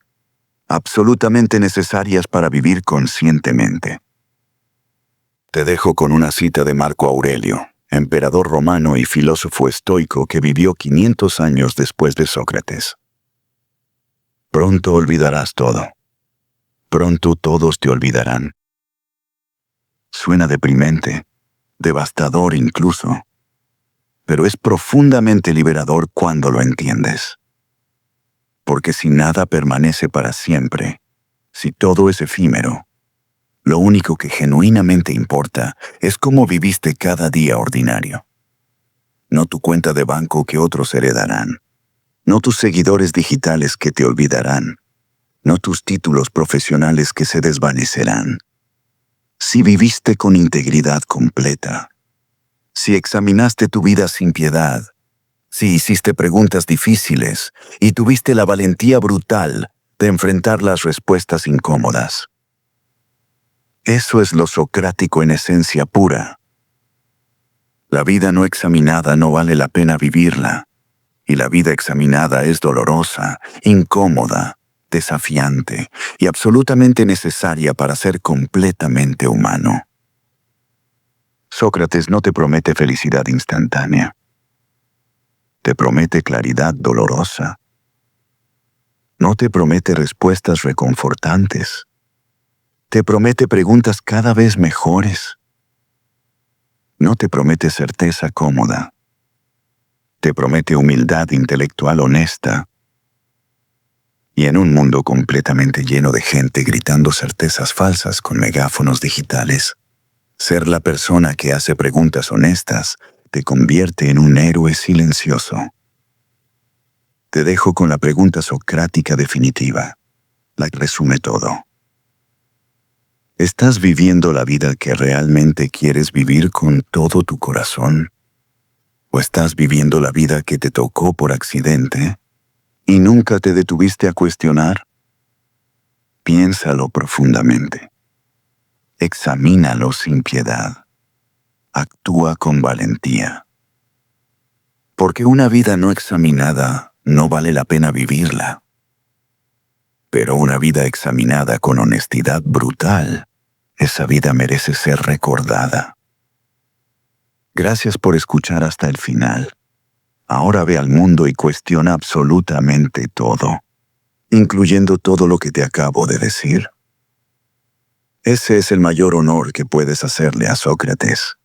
absolutamente necesarias para vivir conscientemente. Te dejo con una cita de Marco Aurelio, emperador romano y filósofo estoico que vivió 500 años después de Sócrates. Pronto olvidarás todo. Pronto todos te olvidarán. Suena deprimente, devastador incluso, pero es profundamente liberador cuando lo entiendes. Porque si nada permanece para siempre, si todo es efímero, lo único que genuinamente importa es cómo viviste cada día ordinario. No tu cuenta de banco que otros heredarán, no tus seguidores digitales que te olvidarán, no tus títulos profesionales que se desvanecerán. Si viviste con integridad completa, si examinaste tu vida sin piedad, si hiciste preguntas difíciles y tuviste la valentía brutal de enfrentar las respuestas incómodas. Eso es lo socrático en esencia pura. La vida no examinada no vale la pena vivirla, y la vida examinada es dolorosa, incómoda, desafiante y absolutamente necesaria para ser completamente humano. Sócrates no te promete felicidad instantánea. Te promete claridad dolorosa. No te promete respuestas reconfortantes. Te promete preguntas cada vez mejores. No te promete certeza cómoda. Te promete humildad intelectual honesta. Y en un mundo completamente lleno de gente gritando certezas falsas con megáfonos digitales, ser la persona que hace preguntas honestas te convierte en un héroe silencioso. Te dejo con la pregunta socrática definitiva. La que resume todo. ¿Estás viviendo la vida que realmente quieres vivir con todo tu corazón? ¿O estás viviendo la vida que te tocó por accidente y nunca te detuviste a cuestionar? Piénsalo profundamente. Examínalo sin piedad. Actúa con valentía. Porque una vida no examinada no vale la pena vivirla. Pero una vida examinada con honestidad brutal, esa vida merece ser recordada. Gracias por escuchar hasta el final. Ahora ve al mundo y cuestiona absolutamente todo, incluyendo todo lo que te acabo de decir. Ese es el mayor honor que puedes hacerle a Sócrates.